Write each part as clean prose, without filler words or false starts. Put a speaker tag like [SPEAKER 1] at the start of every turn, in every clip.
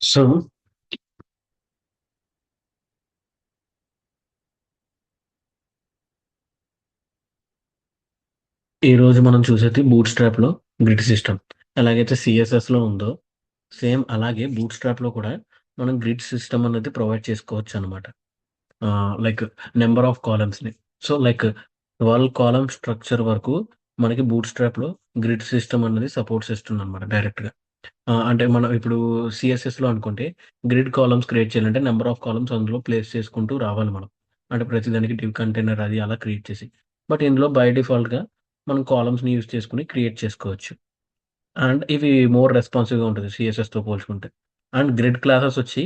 [SPEAKER 1] So, ఈరోజు మనం చూసేది బూట్‌స్ట్రాప్‌లో గ్రిడ్ సిస్టమ్. ఎలాగైతే సీఎస్ఎస్‌లో ఉందో, సేమ్ అలాగే బూట్‌స్ట్రాప్‌లో కూడా మనం గ్రిడ్ సిస్టమ్ అనేది ప్రొవైడ్ చేసుకోవచ్చనమాట. లైక్ నంబర్ ఆఫ్ కాలమ్స్‌ని. సో, లైక్ 12 కాలమ్ స్ట్రక్చర్ వరకు మనకి బూట్‌స్ట్రాప్‌లో గ్రిడ్ సిస్టమ్ అనేది సపోర్ట్ చేస్తుందనమాట డైరెక్ట్‌గా. అంటే మనం ఇప్పుడు సీఎస్ఎస్‌లో అనుకుంటే గ్రిడ్ కాలమ్స్ క్రియేట్ చేయాలంటే నంబర్ ఆఫ్ కాలమ్స్ అందులో ప్లేస్ చేసుకుంటూ రావాలి మనం. అంటే ప్రతిదానికి డివ్ కంటైనర్ అది అలా క్రియేట్ చేసి. బట్ ఇందులో బై డిఫాల్ట్‌గా మనం కాలమ్స్‌ని యూజ్ చేసుకొని క్రియేట్ చేసుకోవచ్చు. అండ్ ఇవి మోర్ రెస్పాన్సివ్‌గా ఉంటది సీఎస్ఎస్‌తో పోల్చుకుంటే. అండ్ గ్రిడ్ క్లాసెస్ వచ్చి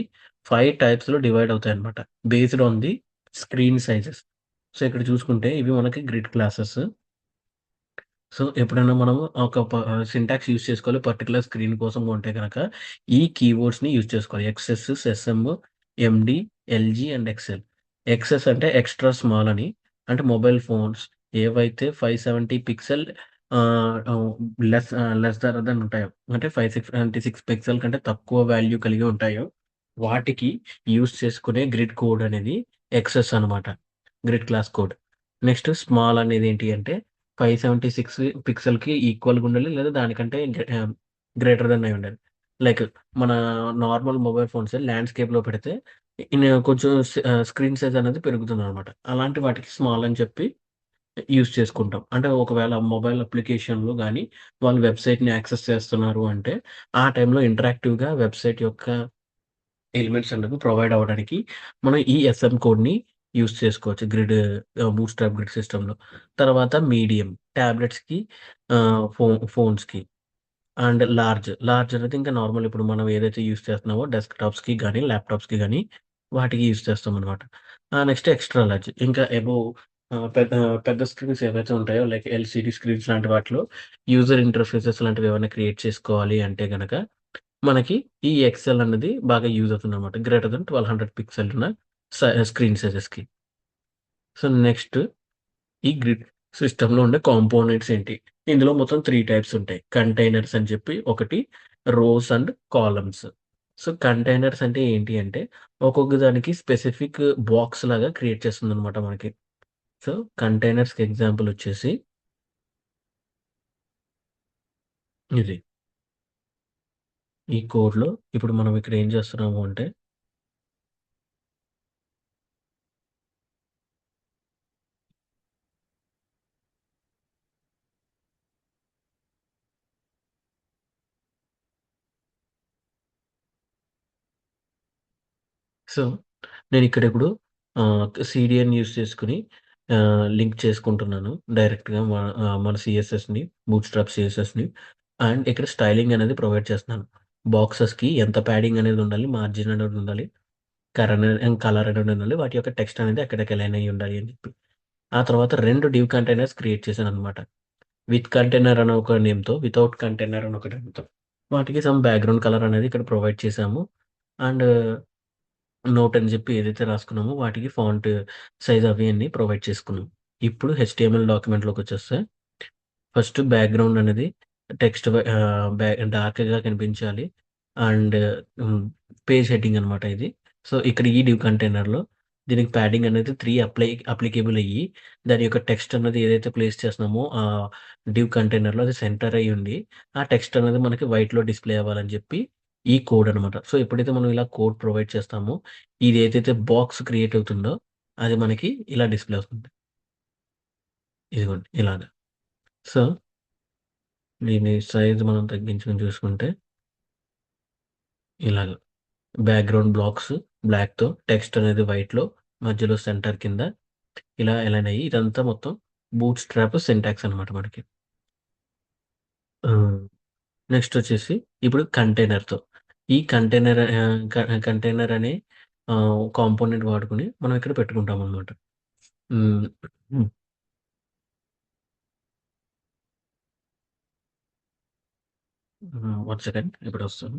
[SPEAKER 1] 5 టైప్స్‌లో డివైడ్ అవుతాయన్నమాట. Based on the screen sizes. So, ఇక్కడ చూసుకుంటే ఇవి మనకి గ్రిడ్ క్లాసెస్. సో, ఎప్పుడైనా మనము సింటాక్స్ యూజ్ చేసుకోవాలి. పర్టిక్యులర్ స్క్రీన్ కోసం కొంటే గనక ఈ కీవర్డ్స్‌ని యూజ్ చేసుకోవాలి. XS, SM, MD, LG and XL. XS అంటే ఎక్స్‌ట్రా స్మాల్ అని. అంటే మొబైల్ ఫోన్స్ ఏవైతే 570 పిక్సెల్ లెస్ దెన్ ఉంటాయో. అంటే 576 పిక్సెల్ కంటే తక్కువ వాల్యూ కలిగి ఉంటాయో, వాటికి యూజ్ చేసుకునే గ్రిడ్ కోడ్ అనేది ఎక్సెస్ అనమాట. Grid class code. Next small అనేది ఏంటి అంటే 576 పిక్సెల్‌కి ఈక్వల్‌గా ఉండాలి. లేదా దానికంటే గ్రేటర్ దెన్ అయి ఉండాలి. లైక్ మన నార్మల్ మొబైల్ ఫోన్స్ ల్యాండ్‌స్కేప్‌లో పెడితే కొంచెం స్క్రీన్ సైజ్ అనేది పెరుగుతుందనమాట. అలాంటి వాటికి స్మాల్ అని చెప్పి యూజ్ చేసుకుంటాం. అంటే ఒకవేళ మొబైల్ అప్లికేషన్‌లో గాని, వాళ్ళు వెబ్‌సైట్‌ని యాక్సెస్ చేస్తున్నారు అంటే, ఆ టైంలో ఇంటరాక్టివ్‌గా వెబ్‌సైట్ యొక్క ఎలిమెంట్స్ అనేవి ప్రొవైడ్ అవ్వడానికి మనం ఈ ఎస్ఎం కోడ్‌ని యూజ్ చేసుకోవచ్చు. బూట్‌స్ట్రాప్ గ్రిడ్ సిస్టమ్‌లో. తర్వాత మీడియం టాబ్లెట్స్‌కి ఫోన్స్‌కి అండ్ లార్జ్ అనేది ఇంకా నార్మల్ ఇప్పుడు మనం ఏదైతే యూజ్ చేస్తున్నామో డెస్క్‌టాప్స్‌కి గాని, ల్యాప్‌టాప్స్‌కి గాని వాటికి యూజ్ చేస్తామనమాట. నెక్స్ట్ ఎక్స్‌ట్రా లార్జ్ ఇంకా అబోవ్ పెద్ద స్క్రీన్స్ ఏవైతే ఉంటాయో లైక్ ఎల్‌సీడీ స్క్రీన్స్ లాంటి వాటిలో యూజర్ ఇంటర్‌ఫేసెస్ లాంటివి ఏమైనా క్రియేట్ చేసుకోవాలి అంటే గనక మనకి ఈ ఎక్సెల్ అన్నది బాగా యూజ్ అవుతుందనమాట. గ్రేటర్ థాన్ 1200 పిక్సెల్ ఉన్న స్క్రీన్ సైజెస్‌కి. సో, నెక్స్ట్ ఈ గ్రిడ్ సిస్టమ్‌లో ఉండే కాంపోనెంట్స్ ఏంటి? ఇందులో మొత్తం 3 టైప్స్ ఉంటాయి. కంటైనర్స్ అని చెప్పి ఒకటి, rows and columns. So, containers అంటే ఏంటి అంటే ఒక్కొక్క దానికి స్పెసిఫిక్ బాక్స్ లాగా క్రియేట్ చేస్తుందనమాట మనకి. సో, కంటైనర్స్‌కి ఎగ్జాంపుల్ వచ్చేసి ఇది. ఈ కోడ్‌లో ఇప్పుడు మనం ఇక్కడ ఏం చేస్తున్నాము అంటే సో, నేనిక్కడ ఇప్పుడు సీడీఎన్ యూజ్ చేసుకొని లింక్ చేసుకుంటున్నాను. డైరెక్ట్‌గా మన సీఎస్ఎస్‌ని, బూట్‌స్ట్రాప్ సీఎస్ఎస్‌ని అండ్ ఇక్కడ స్టైలింగ్ అనేది ప్రొవైడ్ చేస్తున్నాను. బాక్సెస్‌కి ఎంత ప్యాడింగ్ అనేది ఉండాలి, మార్జిన్ అనేది ఉండాలి, కలర్ అనేది ఉండాలి. వాటి యొక్క టెక్స్ట్ అనేది ఎక్కడికి అలైన్ అయ్యి ఉండాలి అని చెప్పి. ఆ తర్వాత 2 డివ్ కంటైనర్స్ క్రియేట్ చేశాననమాట. విత్ కంటైనర్ అని ఒక నేమ్‌తో, వితౌట్ కంటైనర్ అని ఒక నేమ్‌తో. వాటికి సమ్ బ్యాక్‌గ్రౌండ్ కలర్ అనేది ఇక్కడ ప్రొవైడ్ చేశాము. అండ్ నోట్ అని చెప్పి ఏదైతే రాసుకున్నామో వాటికి ఫాంట్ సైజ్ అవి అన్నీ ప్రొవైడ్ చేసుకున్నాం. ఇప్పుడు హెచ్టీఎంఎల్ డాక్యుమెంట్‌లోకొచ్చేస్తే ఫస్ట్ బ్యాక్‌గ్రౌండ్ అనేది టెక్స్ట్ డార్క్‌గా కనిపించాలి. అండ్ హ్మ్. పేజ్ హెడ్డింగ్ అనమాట ఇది. సో, ఇక్కడ ఈ డివ్ కంటైనర్‌లో దీనికి ప్యాడింగ్ అనేది 3 అప్లికేబుల్ అయ్యి దాని యొక్క టెక్స్ట్ అన్నది ఏదైతే ప్లేస్ చేస్తున్నామో డివ్ కంటైనర్‌లో అది సెంటర్ అయ్యుండి ఆ టెక్స్ట్ అనేది మనకి వైట్‌లో డిస్‌ప్లే అవ్వాలని చెప్పి ఈ కోడ్ అనమాట. సో, ఎప్పుడైతే మనం ఇలా కోడ్ ప్రొవైడ్ చేస్తామో ఇది ఏదైతే బాక్స్ క్రియేట్ అవుతుందో అది మనకి ఇలా డిస్‌ప్లే అవుతుంది. ఇదిగోండి ఇలాగ. సో, దీని సైజ్ మనం తగ్గించుకొని చూసుకుంటే ఇలాగ. బ్యాక్‌గ్రౌండ్ బ్లాక్స్ బ్లాక్‌తో టెక్స్ట్ అనేది వైట్‌లో మధ్యలో సెంటర్ కింద ఇలా అలైన్ అయ్యి ఇదంతా మొత్తం బూట్ స్ట్రాప్ సింటాక్స్ అనమాట మనకి. హ్మ్. నెక్స్ట్ వచ్చేసి ఇప్పుడు కంటైనర్‌తో. ఈ కంటైనర్ కంటైనర్ అనే కాంపోనెంట్ వాడుకొని మనం ఇక్కడ పెట్టుకుంటామనమాట. హ్మ్. హ్మ్. వన్ సెకండ్ ఇప్పుడొస్తాను.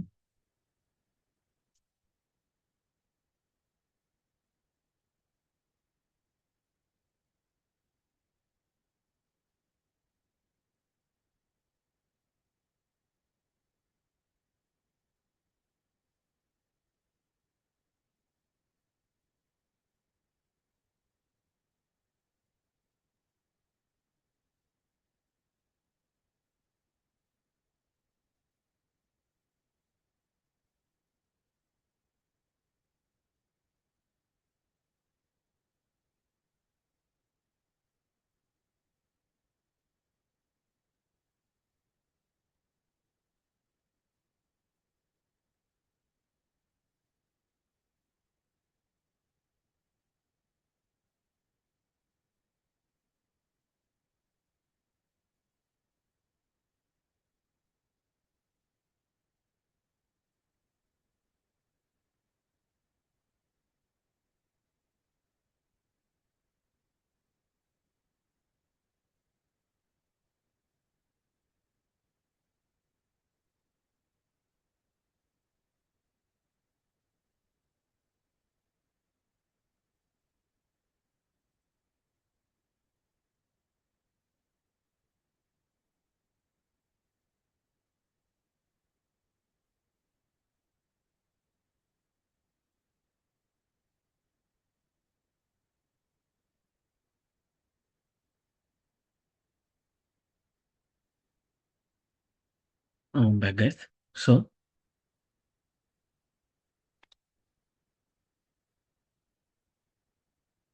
[SPEAKER 1] Back guys. సో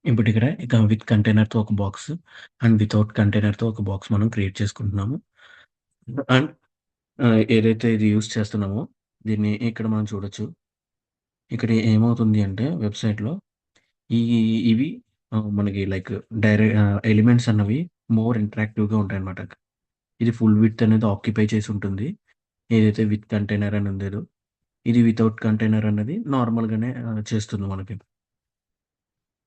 [SPEAKER 1] ఇప్పుడు ఇక్కడ ఇక విత్ కంటైనర్‌తో ఒక బాక్స్ అండ్ వితౌట్ కంటైనర్‌తో ఒక బాక్స్ మనం క్రియేట్ చేసుకుంటున్నాము. అండ్ ఏదైతే ఇది యూజ్ చేస్తున్నామో దీన్ని ఇక్కడ మనం చూడొచ్చు. ఇక్కడ ఏమవుతుంది అంటే వెబ్‌సైట్‌లో ఈ ఇవి మనకి లైక్ ఎలిమెంట్స్ అన్నవి మోర్ ఇంటరాక్టివ్‌గా ఉంటాయన్నమాట. ఇది ఫుల్ విడ్త్ అనేది ఆక్యుపై చేసి ఉంటుంది. ఏదైతే విత్ కంటైనర్ అని ఉందేదో, ఇది వితౌట్ కంటైనర్ అన్నది నార్మల్‌గానే చేస్తుంది మనకి.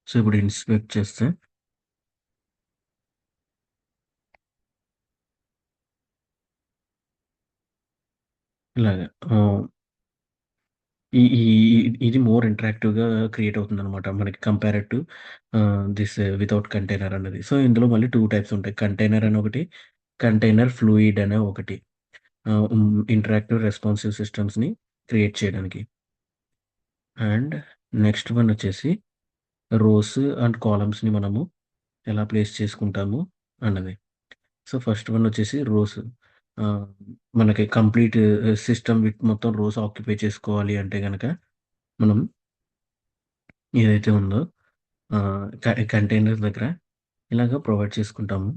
[SPEAKER 1] సో, ఇప్పుడు ఇన్స్పెక్ట్ చేస్తే ఇలాగ ఆహ్, ఈ ఈ ఇది మోర్ ఇంటరాక్టివ్‌గా క్రియేట్ అవుతుందనమాట. మనకి compared to this without container అన్నది. సో, ఇందులో మళ్ళీ 2 టైప్స్ ఉంటాయి. కంటైనర్ అని ఒకటి, కంటైనర్ ఫ్లూయిడ్ అనే ఒకటి. ఇంటరాక్టివ్ రెస్పాన్సివ్ సిస్టమ్స్‌ని క్రియేట్ చేయడానికి. అండ్ నెక్స్ట్ వన్ వచ్చేసి రోస్ అండ్ కాలమ్స్‌ని మనము ఎలా ప్లేస్ చేసుకుంటాము అన్నది. సో, ఫస్ట్ వన్ వచ్చేసి రోస్. ఆహ్, మనకి కంప్లీట్ సిస్టమ్ విత్ మొత్తం రోస్ ఆక్యుపై చేసుకోవాలి అంటే గనక మనం ఏదైతే ఉందో కంటైనర్ దగ్గర ఇలాగ ప్రొవైడ్ చేసుకుంటాము.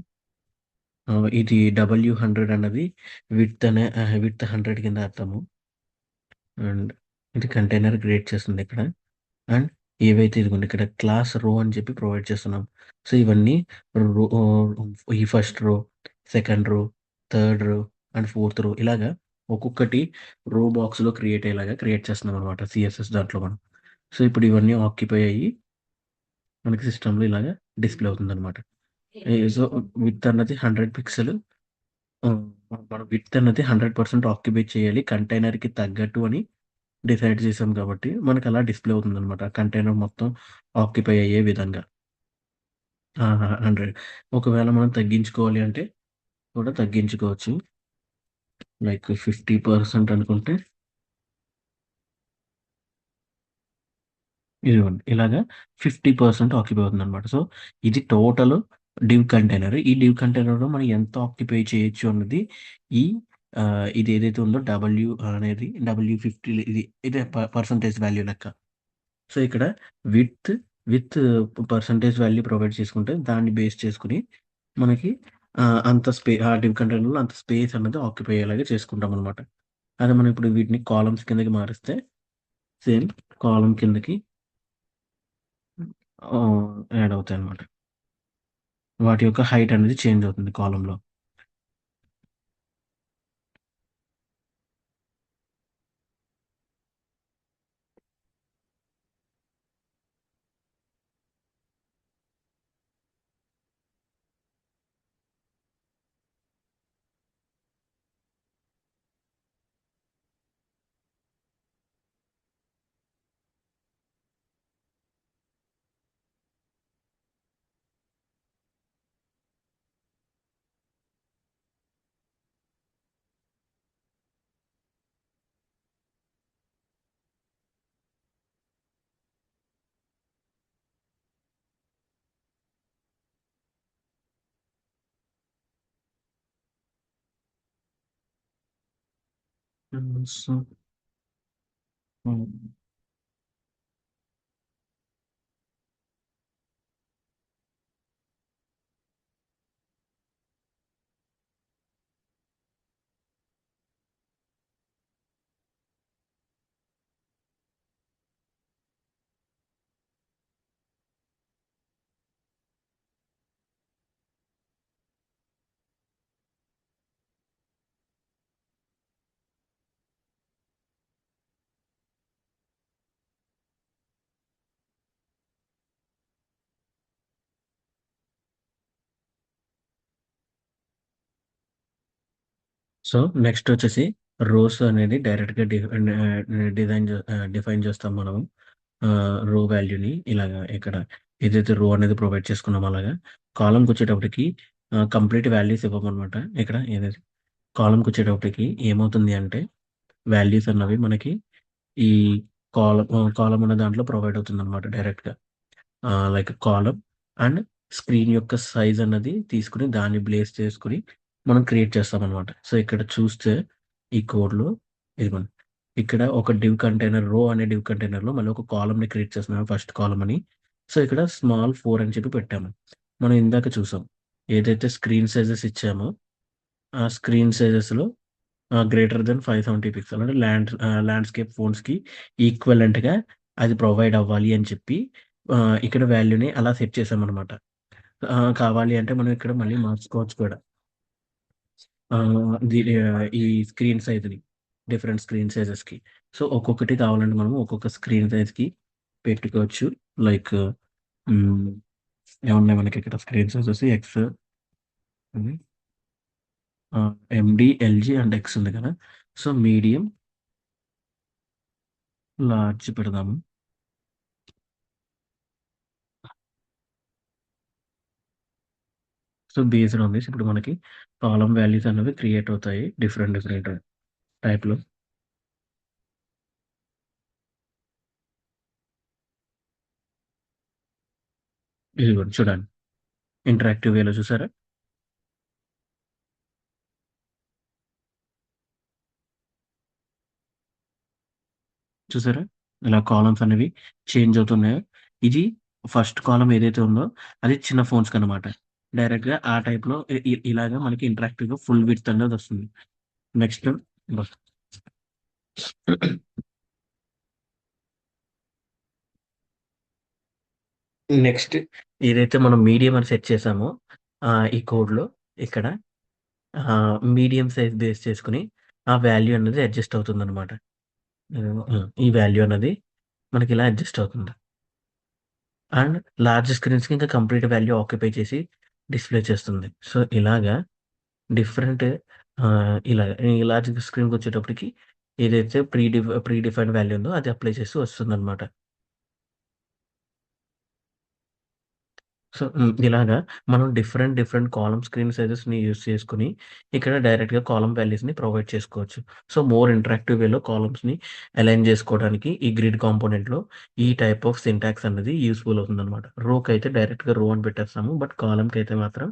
[SPEAKER 1] ఇది W100 అన్నది విడ్త్ 100 కింద అర్థము. అండ్ ఇది కంటైనర్ క్రియేట్ చేస్తుందిక్కడ. అండ్ ఏవైతే ఇదిగోండి ఇక్కడ క్లాస్ రో అని చెప్పి ప్రొవైడ్ చేస్తున్నాం. సో, ఇవన్నీ రో ఈ first row, second row, third row and fourth రో ఇలాగా ఒక్కొక్కటి రో బాక్స్‌లో క్రియేట్ అయ్యేలాగా క్రియేట్ చేస్తున్నామనమాట సీఎస్ఎస్ దాంట్లో మనం. సో, ఇప్పుడు ఇవన్నీ ఆక్యుపై అయ్యి మనకి సిస్టమ్‌లో ఇలాగా డిస్‌ప్లే అవుతుందనమాట. సో, విడ్త్ అన్నది 100 పిక్సెల్. హ్మ్. మనం విడ్త్ అన్నది 100% ఆక్యుపై చేయాలి కంటైనర్‌కి తగ్గట్టు అని డిసైడ్ చేసాం కాబట్టి, మనకలా డిస్‌ప్లే అవుతుందనమాట. కంటైనర్ మొత్తం ఆక్యుపై అయ్యే విధంగా. 100 ఒకవేళ మనం తగ్గించుకోవాలి అంటే కూడా తగ్గించుకోవచ్చు. లైక్ 50% అనుకుంటే ఇదిగోండి. ఇలాగా 50% ఆక్యుపై అవుతుందనమాట. సో, ఇది టోటల్ డివ్ కంటైనర్. ఈ డివ్ కంటైనర్‌లో మనం ఎంత ఆక్యుపై చేయొచ్చు అన్నది ఈ ఇది ఏదైతే ఉందో అనేది W50 ఇదే పర్సెంటేజ్ వాల్యూ లెక్క. సో, ఇక్కడ width with percentage value provide చేసుకుంటే దాన్ని బేస్ చేసుకొని మనకి అంత ఆ డివ్ కంటైనర్‌లో అంత స్పేస్ అన్నది ఆక్యుపై అయ్యేలాగా చేసుకుంటామనమాట. అదే మనం ఇప్పుడు వీటిని కాలమ్స్ కిందకి మారిస్తే సేమ్ కాలమ్ కిందకి యాడ్ అవుతాయన్నమాట. వాటి యొక్క హైట్ అనేది చేంజ్ అవుతుంది కాలమ్‌లో. సో, హ్మ్. సో, నెక్స్ట్ వచ్చేసి రోస్ అనేది డైరెక్ట్‌గా డిఫైన్ చేస్తాం మనము. రో వాల్యూని ఇలాగా ఇక్కడ ఏదైతే రో అనేది ప్రొవైడ్ చేసుకున్నామో అలాగా. కాలమ్‌కొచ్చేటప్పటికి కంప్లీట్ వాల్యూస్ ఇవ్వమనమాట. ఇక్కడ ఏదైతే కాలమ్‌కొచ్చేటప్పటికి ఏమవుతుంది అంటే వాల్యూస్ అన్నవి మనకి ఈ కాలమ్ అనే దాంట్లో ప్రొవైడ్ అవుతుందనమాట డైరెక్ట్‌గా. లైక్ కాలమ్ అండ్ స్క్రీన్ యొక్క సైజ్ అన్నది తీసుకొని దాన్ని బేస్ చేసుకొని మనం క్రియేట్ చేస్తామనమాట. సో, ఇక్కడ చూస్తే ఈ కోడ్‌లో ఇదిగోండి. ఇక్కడ ఒక డివ్ కంటైనర్ రో అనే డివ్ కంటైనర్‌లో మళ్ళీ ఒక కాలమ్‌ని క్రియేట్ చేస్తున్నాను ఫస్ట్ కాలమ్ అని. సో, ఇక్కడ స్మాల్ 4 అని చెప్పి పెట్టాము. మనం ఇందాక చూసాం. ఏదైతే స్క్రీన్ సైజెస్ ఇచ్చామో, ఆ స్క్రీన్ సైజెస్‌లో గ్రేటర్ థాన్ 570 పిక్సెల్ అంటే ల్యాండ్‌స్కేప్ ఫోన్స్‌కి ఈక్వివలెంట్‌గా అది ప్రొవైడ్ అవ్వాలి అని చెప్పి ఇక్కడ వాల్యూని అలా సెట్ చేశామనమాట. కావాలి అంటే మనం ఇక్కడ మళ్ళీ మార్చుకోవచ్చు కూడా. ఈ స్క్రీన్ సైజ్‌ని డిఫరెంట్ స్క్రీన్ సైజెస్‌కి. సో, ఒక్కొక్కటి కావాలంటే మనం ఒక్కొక్క స్క్రీన్ సైజ్‌కి పెట్టుకోవచ్చు. లైక్ హ్మ్. ఏమున్నాయి మనకిక్కడ స్క్రీన్ సైజెస్ హ్మ్. ఎండీ, ఎల్జీ అండ్ ఎక్స్ ఉంది కదా! సో, మీడియం, లార్జ్ పెడదాము. సో, బేస్డ్ ఆన్ దిస్ ఇప్పుడు మనకి కాలమ్ వాల్యూస్ అనేవి క్రియేట్ అవుతాయి. డిఫరెంట్ డిఫరెంట్ టైప్‌లో. ఇదిగోండి చూడండి. ఇంటరాక్టివ్ వేలో చూసారా? చూసారా? ఇలా కాలమ్స్ అనేవి చేంజ్ అవుతున్నాయో. ఇది ఫస్ట్ కాలమ్ ఏదైతే ఉందో అది చిన్న ఫోన్స్‌కనమాట. డైరెక్ట్‌గా ఆ టైప్‌లో ఇ ఇ ఇలాగా మనకి ఇంటరాక్టివ్‌గా ఫుల్ విడ్త్ అనేదొస్తుంది. నెక్స్ట్ బ నెక్స్ట్ ఏదైతే మనం మీడియం అని సెట్ చేసామో ఈ కోడ్‌లో ఇక్కడ మీడియం సైజ్ బేస్ చేసుకొని ఆ వాల్యూ అనేది అడ్జస్ట్ అవుతుందనమాట. ఈ వాల్యూ అన్నది మనకిలా అడ్జస్ట్ అవుతుంది. అండ్ లార్జ్ స్క్రీన్స్‌కి ఇంకా కంప్లీట్ వాల్యూ ఆక్యుపై చేసి డిస్‌ప్లే చేస్తుంది. సో, ఇలాగా డిఫరెంట్ ఇలా ఈ లార్జ్ స్క్రీన్‌కొచ్చేటప్పటికి ఏదైతే ప్రీ డిఫైన్డ్ వాల్యూ ఉందో అది అప్లై చేసి వస్తుందనమాట. సో, ఇలాగా మనం డిఫరెంట్ డిఫరెంట్ కాలమ్ స్క్రీన్ సైజెస్‌ని యూజ్ చేసుకొని ఇక్కడ డైరెక్ట్‌గా కాలమ్ వాల్యూస్‌ని ప్రొవైడ్ చేసుకోవచ్చు. సో, మోర్ ఇంటరాక్టివ్ వేలో కాలమ్స్‌ని అలైన్ చేసుకోవడానికి ఈ గ్రిడ్ కాంపోనెంట్‌లో ఈ టైప్ ఆఫ్ సింటాక్స్ అన్నది యూజ్‌ఫుల్ అవుతుందనమాట. రోకైతే డైరెక్ట్‌గా రో అని పెట్టేస్తాము. బట్ కాలమ్‌కైతే మాత్రం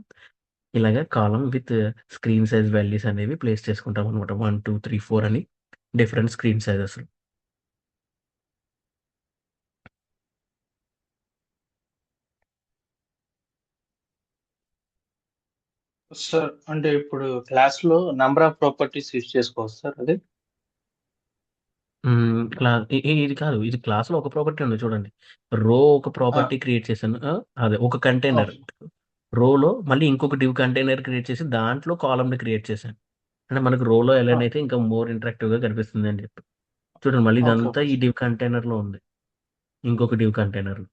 [SPEAKER 1] ఇలాగ column with screen size values అనేవి ప్లేస్ చేసుకుంటామనమాట. 1, 2, 3, 4 అని డిఫరెంట్ స్క్రీన్ సైజెస్‌లో.
[SPEAKER 2] సార్ అంటే ఇప్పుడు క్లాస్‌లో నంబర్ ఆఫ్ ప్రాపర్టీస్ యూజ్ చేసుకోవచ్చా సార్ అది?
[SPEAKER 1] హ్మ్. క్లా ఇ ఇ ఇది కాదు. ఇది క్లాస్‌లో ఒక ప్రాపర్టీ ఉంది చూడండి. రో ఒక
[SPEAKER 2] ఆ!
[SPEAKER 1] ప్రాపర్టీ క్రియేట్ చేశాను. అదే ఒక కంటైనర్.
[SPEAKER 2] ఓకే.
[SPEAKER 1] రోలో మళ్ళీ ఇంకొక డివ్ కంటైనర్ క్రియేట్ చేసి దాంట్లో కాలమ్‌ని క్రియేట్ చేశాను. అంటే మనకు రోలో
[SPEAKER 2] ఆ!
[SPEAKER 1] ఎలైన్ అయితే ఇంకా మోర్ ఇంటరాక్టివ్‌గా కనిపిస్తుంది అని చెప్పి. చూడండి మళ్ళీ
[SPEAKER 2] ఓకే.
[SPEAKER 1] ఇదంతా
[SPEAKER 2] ఓకే
[SPEAKER 1] ఈ
[SPEAKER 2] సార్.
[SPEAKER 1] డివ్ కంటైనర్‌లో ఉంది. ఇంకొక డివ్ కంటైనర్‌లో.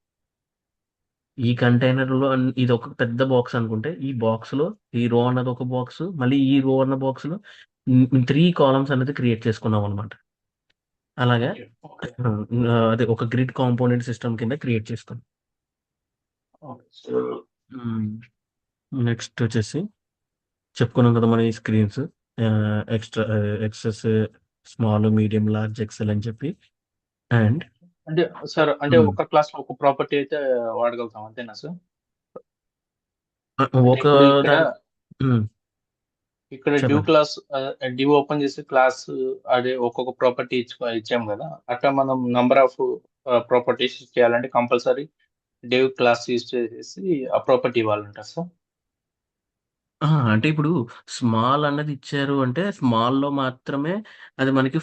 [SPEAKER 1] ఈ కంటైనర్‌లో ఇదొక పెద్ద బాక్స్ అనుకుంటే, ఈ బాక్స్‌లో ఈ రో అన్నది ఒక బాక్సు. మళ్ళీ ఈ రో అన్న బాక్స్‌లో 3 కాలమ్స్ అనేది క్రియేట్ చేసుకున్నామనమాట. అలాగా
[SPEAKER 2] ఓకే. ఓకే.
[SPEAKER 1] అదే ఒక గ్రిడ్ కాంపోనెంట్ సిస్టమ్ కింద క్రియేట్ చేసుకున్నాం.
[SPEAKER 2] Okay sir.
[SPEAKER 1] హ్మ్. నెక్స్ట్ వచ్చేసి చెప్పుకున్నాం కదా! మనం ఈ screens XS, small, medium, large, XL అని చెప్పి అండ్
[SPEAKER 2] అంటే సార్ అంటే
[SPEAKER 1] హ్మ్.
[SPEAKER 2] ఒక క్లాస్‌లో ఒక ప్రాపర్టీ అయితే వాడగలుగుతాం అంతేనా సార్?
[SPEAKER 1] ఆహ్,
[SPEAKER 2] అంటే
[SPEAKER 1] ఒక
[SPEAKER 2] ఇప్పుడు ఇక్కడ,
[SPEAKER 1] దాని హ్మ్.
[SPEAKER 2] ఇక్కడ డ్యూ
[SPEAKER 1] చెప్పండి.
[SPEAKER 2] క్లాస్ డ్యూ ఓపెన్ చేసి క్లాస్ అదే ఒక్కొక్క ప్రాపర్టీ ఇచ్చాం కదా! అట్లా మనం నంబర్ ఆఫ్ ప్రాపర్టీస్ చేయాలంటే కంపల్సరీ డివ్ క్లాస్ యూజ్ చేసేసి ఆ ప్రాపర్టీ ఇవ్వాలంటారా సార్?
[SPEAKER 1] అంటే ఇప్పుడు స్మాల్ అన్నది ఇచ్చారు అంటే, స్మాల్‌లో మాత్రమే అది మనకి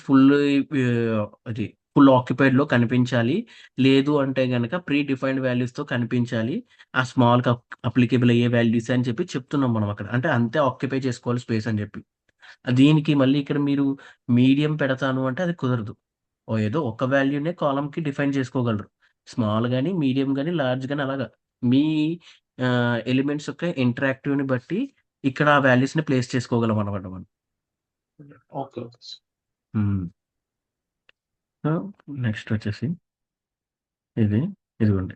[SPEAKER 1] అది ఫుల్ ఆక్యుపైడ్‌లో కనిపించాలి. లేదు అంటే గనక ప్రీ డిఫైన్డ్ వాల్యూస్‌తో కనిపించాలి. ఆ స్మాల్‌కి అప్లికేబుల్ అయ్యే వాల్యూస్ అని చెప్పి చెప్తున్నాం మనం అక్కడ. అంటే అంతే ఆక్యుపై చేసుకోవాలి స్పేస్ అని చెప్పి. దీనికి మళ్ళీ ఇక్కడ మీరు మీడియం పెడతాను అంటే అది కుదరదు. ఏదో ఒక వాల్యూనే కాలమ్‌కి డిఫైన్ చేసుకోగలరు. స్మాల్ గాని, మీడియం గాని, లార్జ్ గాని అలాగా. మీ ఎలిమెంట్స్ యొక్క ఇంటరాక్టివ్‌ని బట్టి ఇక్కడ ఆ వాల్యూస్‌ని ప్లేస్ చేసుకోగలమనమాట మనం.
[SPEAKER 2] ఓకే. Okay sir.
[SPEAKER 1] హ్మ్. సో, నెక్స్ట్ వచ్చేసి ఇది. ఇదిగోండి.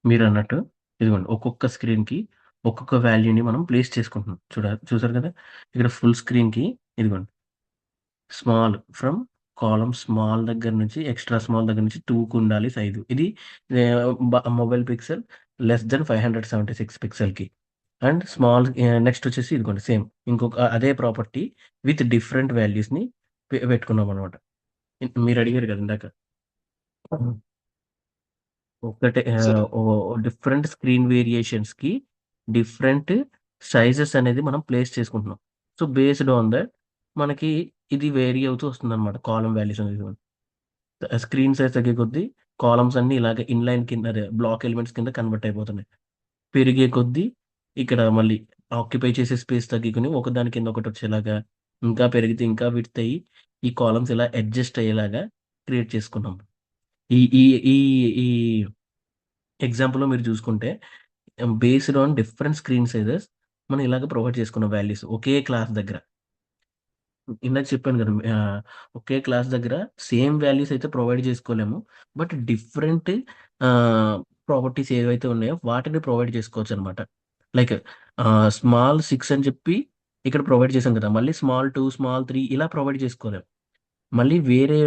[SPEAKER 1] మీరన్నట్టు ఇదిగోండి. ఒక్కొక్క స్క్రీన్‌కి ఒక్కొక్క వాల్యూని మనం ప్లేస్ చేసుకుంటున్నాం. చూసారు కదా! ఇక్కడ ఫుల్ స్క్రీన్‌కి ఇదిగోండి. స్మాల్ ఫ్రమ్ కాలమ్ స్మాల్ దగ్గర నుంచి ఎక్స్ట్రా స్మాల్ దగ్గర నుంచి 2కు ఉండాలి సైజు. ఇది మొబైల్ పిక్సెల్ లెస్ దెన్ 576 పిక్సెల్కి. అండ్ స్మాల్ నెక్స్ట్ వచ్చేసి ఇదిగోండి సేమ్ ఇంకొక అదే ప్రాపర్టీ విత్ డిఫరెంట్ వాల్యూస్ని పెట్టుకున్నాం అనమాట. మీరు అడిగారు కదా ఇందాక. ఒకటే
[SPEAKER 2] సరే.
[SPEAKER 1] డిఫరెంట్ స్క్రీన్ వేరియేషన్స్కి డిఫరెంట్ సైజెస్ అనేది మనం ప్లేస్ చేసుకుంటున్నాం. సో బేస్డ్ ఆన్ దట్ మనకి ఇది వేరీ అవుతూ వస్తుంది అనమాట కాలం వాల్యూస్ అనేది. స్క్రీన్ సైజ్ తగ్గే కొద్దీ కాలమ్స్ అన్ని ఇలాగ ఇన్లైన్ కింద అదే బ్లాక్ ఎలిమెంట్స్ కింద కన్వర్ట్ అయిపోతున్నాయి. పెరిగే కొద్దీ ఇక్కడ మళ్ళీ ఆక్యుపై చేసే స్పేస్ తగ్గుకుని ఒకదాని కింద ఒకటి వచ్చేలాగా ఇంకా పెరిగితే ఇంకా విడ్త్ అయ్యి ఈ కాలమ్స్ ఇలా అడ్జస్ట్ అయ్యేలాగా క్రియేట్ చేసుకున్నాం. ఈ ఈ ఈ ఈ ఎగ్జాంపుల్‌లో మీరు చూసుకుంటే based on different screen sizes మనం ఇలాగ ప్రొవైడ్ చేసుకున్న వాల్యూస్ ఒకే క్లాస్ దగ్గర. ఇందాక చెప్పాను కదా! ఒకే క్లాస్ దగ్గర సేమ్ వాల్యూస్ అయితే ప్రొవైడ్ చేసుకోలేము. బట్ డిఫరెంట్ ప్రాపర్టీస్ ఏవైతే ఉన్నాయో వాటిని ప్రొవైడ్ చేసుకోవచ్చనమాట. లైక్ స్మాల్ 6 అని చెప్పి ఇక్కడ ప్రొవైడ్ చేసాం కదా! మళ్ళీ స్మాల్ 2, స్మాల్ 3 ఇలా ప్రొవైడ్ చేసుకోలేం. మళ్ళీ వేరే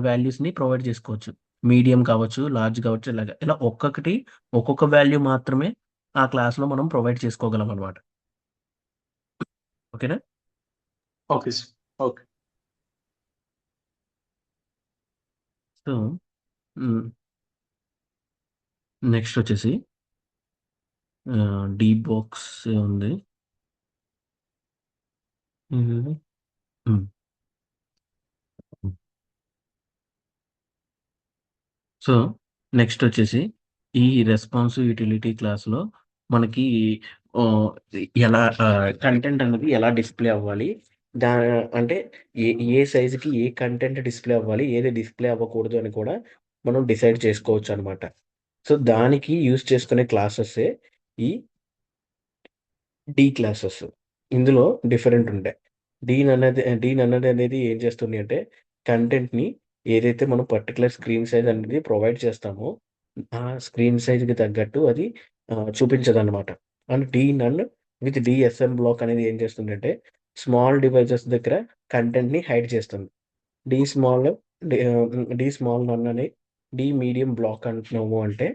[SPEAKER 1] వాల్యూస్‌ని ప్రొవైడ్ చేసుకోవచ్చు. మీడియం కావచ్చు, లార్జ్ కావచ్చు ఇలాగ. ఇలా ఒక్కొక్కటి ఒక్కొక్క వాల్యూ మాత్రమే ఆ క్లాస్‌లో మనం ప్రొవైడ్ చేసుకోగలం అనమాట. ఓకేనా?
[SPEAKER 2] Okay sir. ఓకే.
[SPEAKER 1] సో, హ్మ్. నెక్స్ట్ వచ్చేసి డీప్ బాక్స్ ఉంది. ఇది హ్మ్. హ్మ్. సో, నెక్స్ట్ వచ్చేసి ఈ రెస్పాన్సివ్ యుటిలిటీ క్లాస్‌లో మనకి ఆహ్, ఎలా కంటెంట్ అనేది ఎలా డిస్‌ప్లే అవ్వాలి? దా అంటే ఏ ఏ సైజ్‌కి ఏ కంటెంట్ డిస్‌ప్లే అవ్వాలి? ఏది డిస్‌ప్లే అవ్వకూడదు అని కూడా మనం డిసైడ్ చేసుకోవచ్చనమాట. సో, దానికి యూజ్ చేసుకునే క్లాసెసే ఈ క్లాసెస్. ఇందులో డిఫరెంట్ ఉంటాయి. డీన్ అన్నది ఏం చేస్తుంది అంటే కంటెంట్‌ని ఏదైతే మనం పర్టిక్యులర్ స్క్రీన్ సైజ్ అనేది ప్రొవైడ్ చేస్తామో, ఆ స్క్రీన్ సైజ్‌కి తగ్గట్టు అది చూపించదనమాట. అండ్ నన్ విత్ డీఎస్ఎం బ్లాక్ అనేది ఏం చేస్తుందంటే స్మాల్ డివైసెస్ దగ్గర కంటెంట్‌ని హైడ్ చేస్తుంది. డీ స్మాల్ డీ స్మాల్ నన్ అని మీడియం బ్లాక్ అంటున్నాము అంటే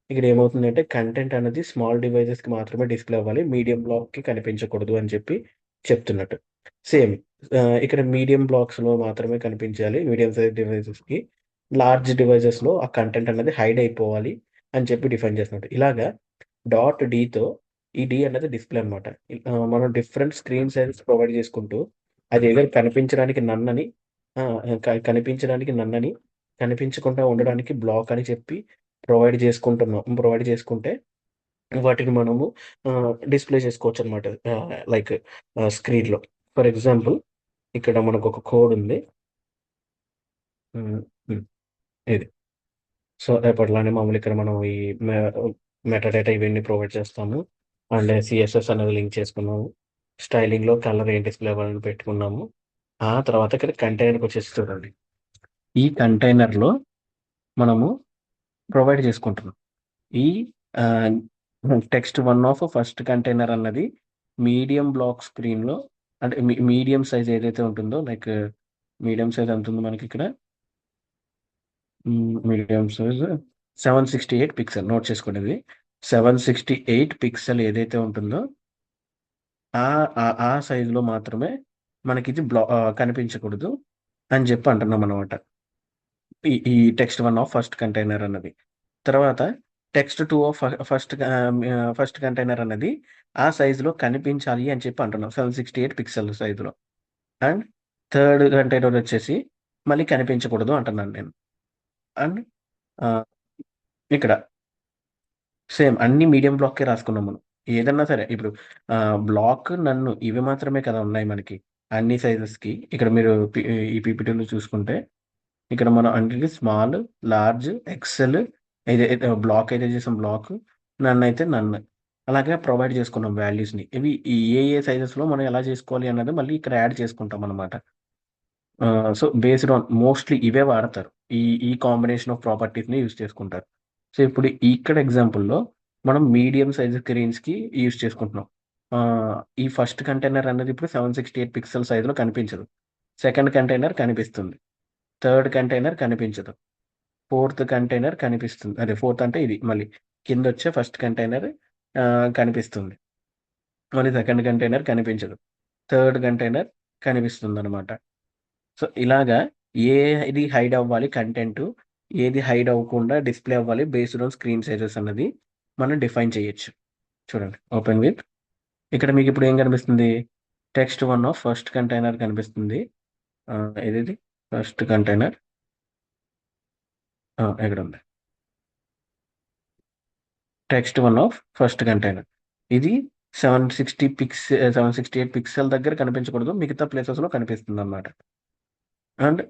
[SPEAKER 1] ఇక్కడ ఏమవుతుందంటే కంటెంట్ అనేది స్మాల్ డివైసెస్‌కి మాత్రమే డిస్‌ప్లే అవ్వాలి. మీడియం బ్లాక్‌కి కనిపించకూడదు అని చెప్పి చెప్తున్నట్టు. సేమ్ ఇక్కడ మీడియం బ్లాక్స్‌లో మాత్రమే కనిపించాలి. మీడియం సైజ్ డివైసెస్‌కి. లార్జ్ డివైసెస్‌లో ఆ కంటెంట్ అనేది హైడ్ అయిపోవాలి అని చెప్పి డిఫైన్ చేస్తున్నట్టు. ఇలాగా డీతో ఈ అనేది డిస్‌ప్లే అనమాట. మనం డిఫరెంట్ స్క్రీన్ సైజెస్ ప్రొవైడ్ చేసుకుంటూ అది either కనిపించడానికి నన్ అని కనిపించడానికి నన్ అని, కనిపించకుండా ఉండడానికి బ్లాక్ అని చెప్పి ప్రొవైడ్ చేసుకుంటున్నాం. ప్రొవైడ్ చేసుకుంటే వాటిని మనము డిస్‌ప్లే చేసుకోవచ్చనమాట. లైక్ స్క్రీన్‌లో. ఫర్ ఎగ్జాంపుల్ ఇక్కడ మనకొక కోడ్ ఉంది. హ్మ్. హ్మ్. ఇది. సో, ఎప్పటిలానే మామూలు ఇక్కడ మనం ఈ మె మెటాడేటా ఇవన్నీ ప్రొవైడ్ చేస్తాము. అండ్ సీఎస్ఎస్ అనేది లింక్ చేసుకున్నాము. స్టైలింగ్‌లో కలర్ ఏం డిస్‌ప్లే అవ్వాలని పెట్టుకున్నాము. ఆ తర్వాత ఇక్కడ కంటైనర్‌కొచ్చేసి చూడండి. ఈ కంటైనర్‌లో మనము ప్రొవైడ్ చేసుకుంటున్నాం. ఈ ఆహ్, text one of first container అన్నది మీడియం బ్లాక్ స్క్రీన్‌లో అంటే మీడియం సైజ్ ఏదైతే ఉంటుందో లైక్ మీడియం సైజ్ ఎంతుందో మనకిక్కడ మీడియం సైజ్ 768 పిక్సెల్ నోట్ చేసుకోండి ఇది. 768 పిక్సెల్ ఏదైతే ఉంటుందో ఆ సైజ్‌లో మాత్రమే మనకిది కనిపించకూడదు అని చెప్పి అంటున్నామనమాట. ఈ text one of first container అన్నది. తర్వాత టెక్స్ట్ 2 ఆఫ్ ఫస్ట్ కంటైనర్ అన్నది ఆ సైజ్‌లో కనిపించాలి అని చెప్పి అంటున్నాం. 768 పిక్సెల్ సైజ్‌లో. అండ్ థర్డ్ కంటైనర్ వచ్చేసి మళ్ళీ కనిపించకూడదు అంటున్నాను నేను. అండ్ ఆహ్, ఇక్కడ సేమ్ అన్ని మీడియం బ్లాక్కే రాసుకున్నాం మనం. ఏదన్నా సరే ఇప్పుడు బ్లాక్, నన్ను ఇవి మాత్రమే కదా ఉన్నాయి మనకి. అన్ని సైజెస్‌కి. ఇక్కడ మీరు ఈ పీపీటీలో చూసుకుంటే ఇక్కడ మనం అంటే స్మాల్, లార్జ్, ఎక్సెల్ బ్లాక్ అయితే చేసాం బ్లాక్, నన్ అయితే నన్. అలాగే ప్రొవైడ్ చేసుకున్నాం వాల్యూస్‌ని. ఇవి ఏ సైజెస్‌లో మనం ఎలా చేసుకోవాలి అన్నది మళ్ళీ ఇక్కడ యాడ్ చేసుకుంటామనమాట. సో, బేస్డ్ ఆన్ మోస్ట్‌లీ ఇవే వాడతారు. ఈ ఈ కాంబినేషన్ ఆఫ్ ప్రాపర్టీస్‌ని యూజ్ చేసుకుంటారు. సో, ఇప్పుడు ఇక్కడ ఎగ్జాంపుల్‌లో మనం మీడియం సైజ్ స్క్రీన్స్‌కి యూజ్ చేసుకుంటున్నాం. ఈ ఫస్ట్ కంటైనర్ అన్నది ఇప్పుడు 768 పిక్సెల్ సైజ్‌లో కనిపించదు. సెకండ్ కంటైనర్ కనిపిస్తుంది. థర్డ్ కంటైనర్ కనిపించదు. ఫోర్త్ కంటైనర్ కనిపిస్తుంది. అదే ఫోర్త్ అంటే ఇది మళ్ళీ కిందొచ్చే ఫస్ట్ కంటైనర్ కనిపిస్తుంది. మళ్ళీ సెకండ్ కంటైనర్ కనిపించదు. థర్డ్ కంటైనర్ కనిపిస్తుందనమాట. సో, ఇలాగా ఏది హైడ్ అవ్వాలి కంటెంటు, ఏది హైడ్ అవ్వకుండా డిస్‌ప్లే అవ్వాలి బేస్డ్ ఆన్ స్క్రీన్ సైజెస్ అన్నది మనం డిఫైన్ చేయొచ్చు. చూడండి ఓపెన్ విత్ ఇక్కడ మీకిప్పుడు ఏం కనిపిస్తుంది? Text one of first container కనిపిస్తుంది. ఏదిది? First container. ఎక్కడుంది? Text one of first container. ఇది 768 పిక్సెల్ దగ్గర కనిపించకూడదు. మిగతా ప్లేసెస్‌లో కనిపిస్తుందన్నమాట. అండ్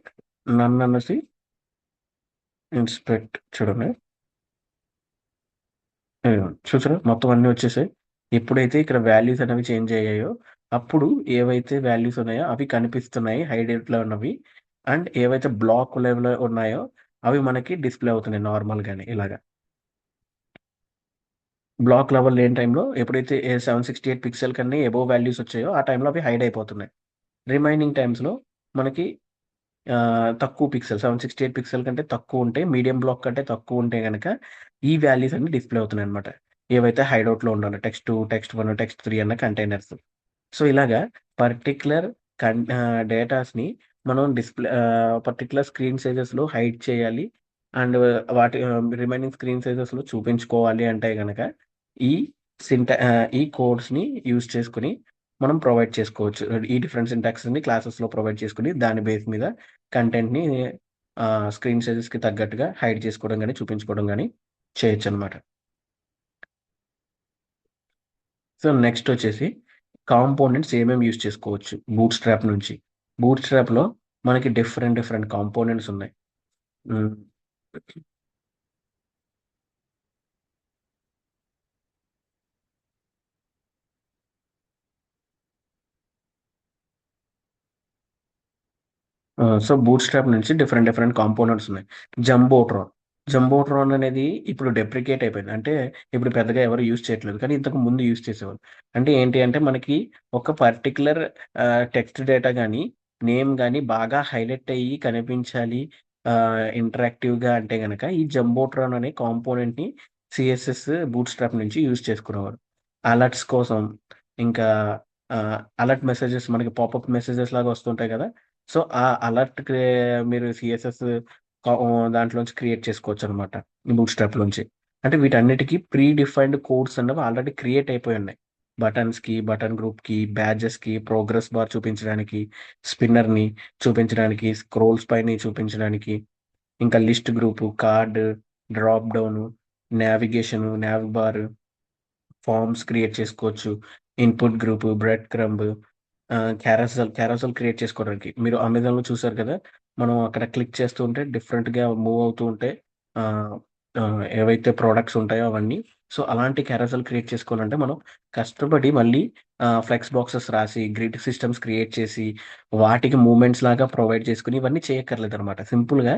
[SPEAKER 1] నన్ అనేసి ఇన్స్పెక్ట్ చూడండి. చూసారా? మొత్తం అన్నీ వచ్చేసాయి. ఎప్పుడైతే ఇక్కడ వాల్యూస్ అనేవి చేంజ్ అయ్యాయో, అప్పుడు ఏవైతే వాల్యూస్ ఉన్నాయో అవి కనిపిస్తున్నాయి హైలైట్‌లో ఉన్నవి. అండ్ ఏవైతే బ్లాక్ లెవెల్‌లో ఉన్నాయో అవి మనకి డిస్‌ప్లే అవుతున్నాయి నార్మల్‌గానే ఇలాగ. బ్లాక్ లెవెల్ లేని టైంలో ఎప్పుడైతే 768 పిక్సెల్ కన్నా అబోవ్ వాల్యూస్ వచ్చాయో ఆ టైంలో అవి హైడ్ అయిపోతున్నాయి. రిమైనింగ్ టైమ్స్‌లో మనకి తక్కువ పిక్సెల్ 768 పిక్సెల్ కంటే తక్కువుంటే, మీడియం బ్లాక్ కంటే తక్కువుంటే గనక, ఈ వాల్యూస్ అన్నీ డిస్‌ప్లే అవుతున్నాయన్నమాట. ఏవైతే హైడౌట్‌లో ఉండాలో టెక్స్ట్ 2, టెక్స్ట్ 1, టెక్స్ట్ 3 అన్న కంటైనర్స్. సో, ఇలాగా పర్టిక్యులర్ డేటాస్‌ని మనం పర్టిక్యులర్ స్క్రీన్ సైజెస్‌లో హైడ్ చేయాలి. అండ్ వాటి రిమైనింగ్ స్క్రీన్ సైజెస్‌లో చూపించుకోవాలి అంటే గనక, ఈ ఈ కోడ్స్‌ని యూజ్ చేసుకొని మనం ప్రొవైడ్ చేసుకోవచ్చు. ఈ డిఫరెంట్ సింటాక్స్‌ని క్లాసెస్‌లో ప్రొవైడ్ చేసుకొని, దాని బేస్ మీద కంటెంట్‌ని స్క్రీన్ సైజెస్‌కి తగ్గట్టుగా హైడ్ చేసుకోవడం గాని, చూపించుకోవడం గాని చేయొచ్చనమాట. సో, నెక్స్టొచ్చేసి కాంపోనెంట్స్ ఏమేమి యూజ్ చేసుకోవచ్చు బూట్ స్ట్రాప్ నుంచి. బూట్ స్ట్రాప్‌లో మనకి డిఫరెంట్ కాంపోనెంట్స్ ఉన్నాయి. హ్మ్. సో, బూట్ స్ట్రాప్ నుంచి డిఫరెంట్ కాంపోనెంట్స్ ఉన్నాయి. జంబోట్రాన్. జంబోట్రాన్ అనేది ఇప్పుడు డెప్రికేట్ అయిపోయింది. అంటే ఇప్పుడు పెద్దగా ఎవరు యూజ్ చేయట్లేదు. కానీ ఇంతకు ముందు యూజ్ చేసేవాళ్ళు. అంటే ఏంటి అంటే మనకి ఒక పర్టిక్యులర్ టెక్స్ట్ డేటా గాని, నేమ్ గాని బాగా హైలైట్ అయ్యి కనిపించాలి ఇంటరాక్టివ్‌గా అంటే గనక ఈ జంబోట్రాన్ అనే కాంపోనెంట్‌ని సీఎస్ఎస్ బూట్ స్ట్రాప్ నుంచి యూజ్ చేసుకునేవారు. అలర్ట్స్ కోసం ఇంకా అలర్ట్ మెసేజెస్ మనకి పాపప్ మెసేజెస్ లాగా వస్తుంటాయి కదా! సో, ఆ అలర్ట్‌కి మీరు సీఎస్ఎస్ దాంట్లోంచి క్రియేట్ చేసుకోవచ్చనమాట. బూట్ స్ట్రాప్‌లోంచి. అంటే వీటన్నిటికి ప్రీ డిఫైన్డ్ కోడ్స్ అన్నవి ఆల్రెడీ క్రియేట్ అయిపోయున్నాయి. బటన్స్‌కి, బటన్ గ్రూప్‌కి, బ్యాడ్జెస్‌కి, ప్రోగ్రెస్ బార్ చూపించడానికి, స్పిన్నర్‌ని చూపించడానికి, స్క్రోల్స్ పైని చూపించడానికి, ఇంకా list group, card, drop down, navigation, nav bar, forms create చేసుకోవచ్చు. Input group, breadcrumb carousel create చేసుకోవడానికి. మీరు అమెజాన్‌లో చూసారు కదా! మనం అక్కడ క్లిక్ చేస్తూ ఉంటే డిఫరెంట్‌గా మూవ్ అవుతూ ఉంటాయి. ఆహ్, ఏవైతే ప్రొడక్ట్స్ ఉంటాయో అవన్నీ. సో, అలాంటి క్యారసెల్ క్రియేట్ చేసుకోవాలంటే మనం కష్టపడి మళ్ళీ ఫ్లెక్స్ బాక్సెస్ రాసి, గ్రిడ్ సిస్టమ్స్ క్రియేట్ చేసి, వాటికి మూవ్‌మెంట్స్ లాగా ప్రొవైడ్ చేసుకొని ఇవన్నీ చేయక్కర్లేదనమాట. సింపుల్‌గా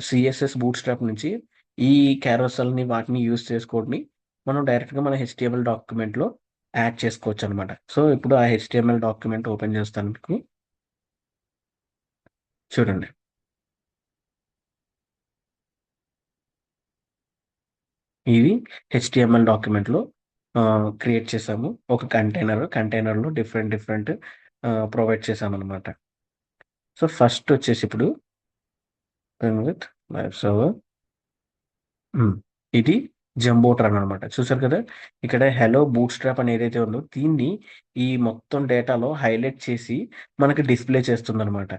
[SPEAKER 1] సీఎస్ఎస్ బూట్‌స్ట్రాప్ నుంచి ఈ క్యారసెల్‌ని వాటిని యూజ్ చేసుకొని మనం డైరెక్ట్‌గా మన హెచ్‌టీఎంఎల్ డాక్యుమెంట్‌లో యాడ్ చేసుకోవచ్చనమాట. సో, ఇప్పుడు ఆ హెచ్‌టీఎంఎల్ డాక్యుమెంట్ ఓపెన్ చేస్తాను మీకు. చూడండి. ఇది హెచ్‌టీఎంఎల్ డాక్యుమెంట్‌లో క్రియేట్ చేసాము. ఒక కంటైనర్‌లో డిఫరెంట్ ప్రొవైడ్ చేశామనమాట. సో, ఫస్ట్ వచ్చేసి ఇప్పుడు రన్ విత్ వెబ్ సర్వర్. హ్మ్. ఇది జంబోట్రాన్ అనమాట. చూసారు కదా! ఇక్కడ హెలో బూట్‌స్ట్రాప్ అని ఏదైతే ఉందో దీన్ని ఈ మొత్తం డేటాలో హైలైట్ చేసి మనకి డిస్‌ప్లే చేస్తుందనమాట.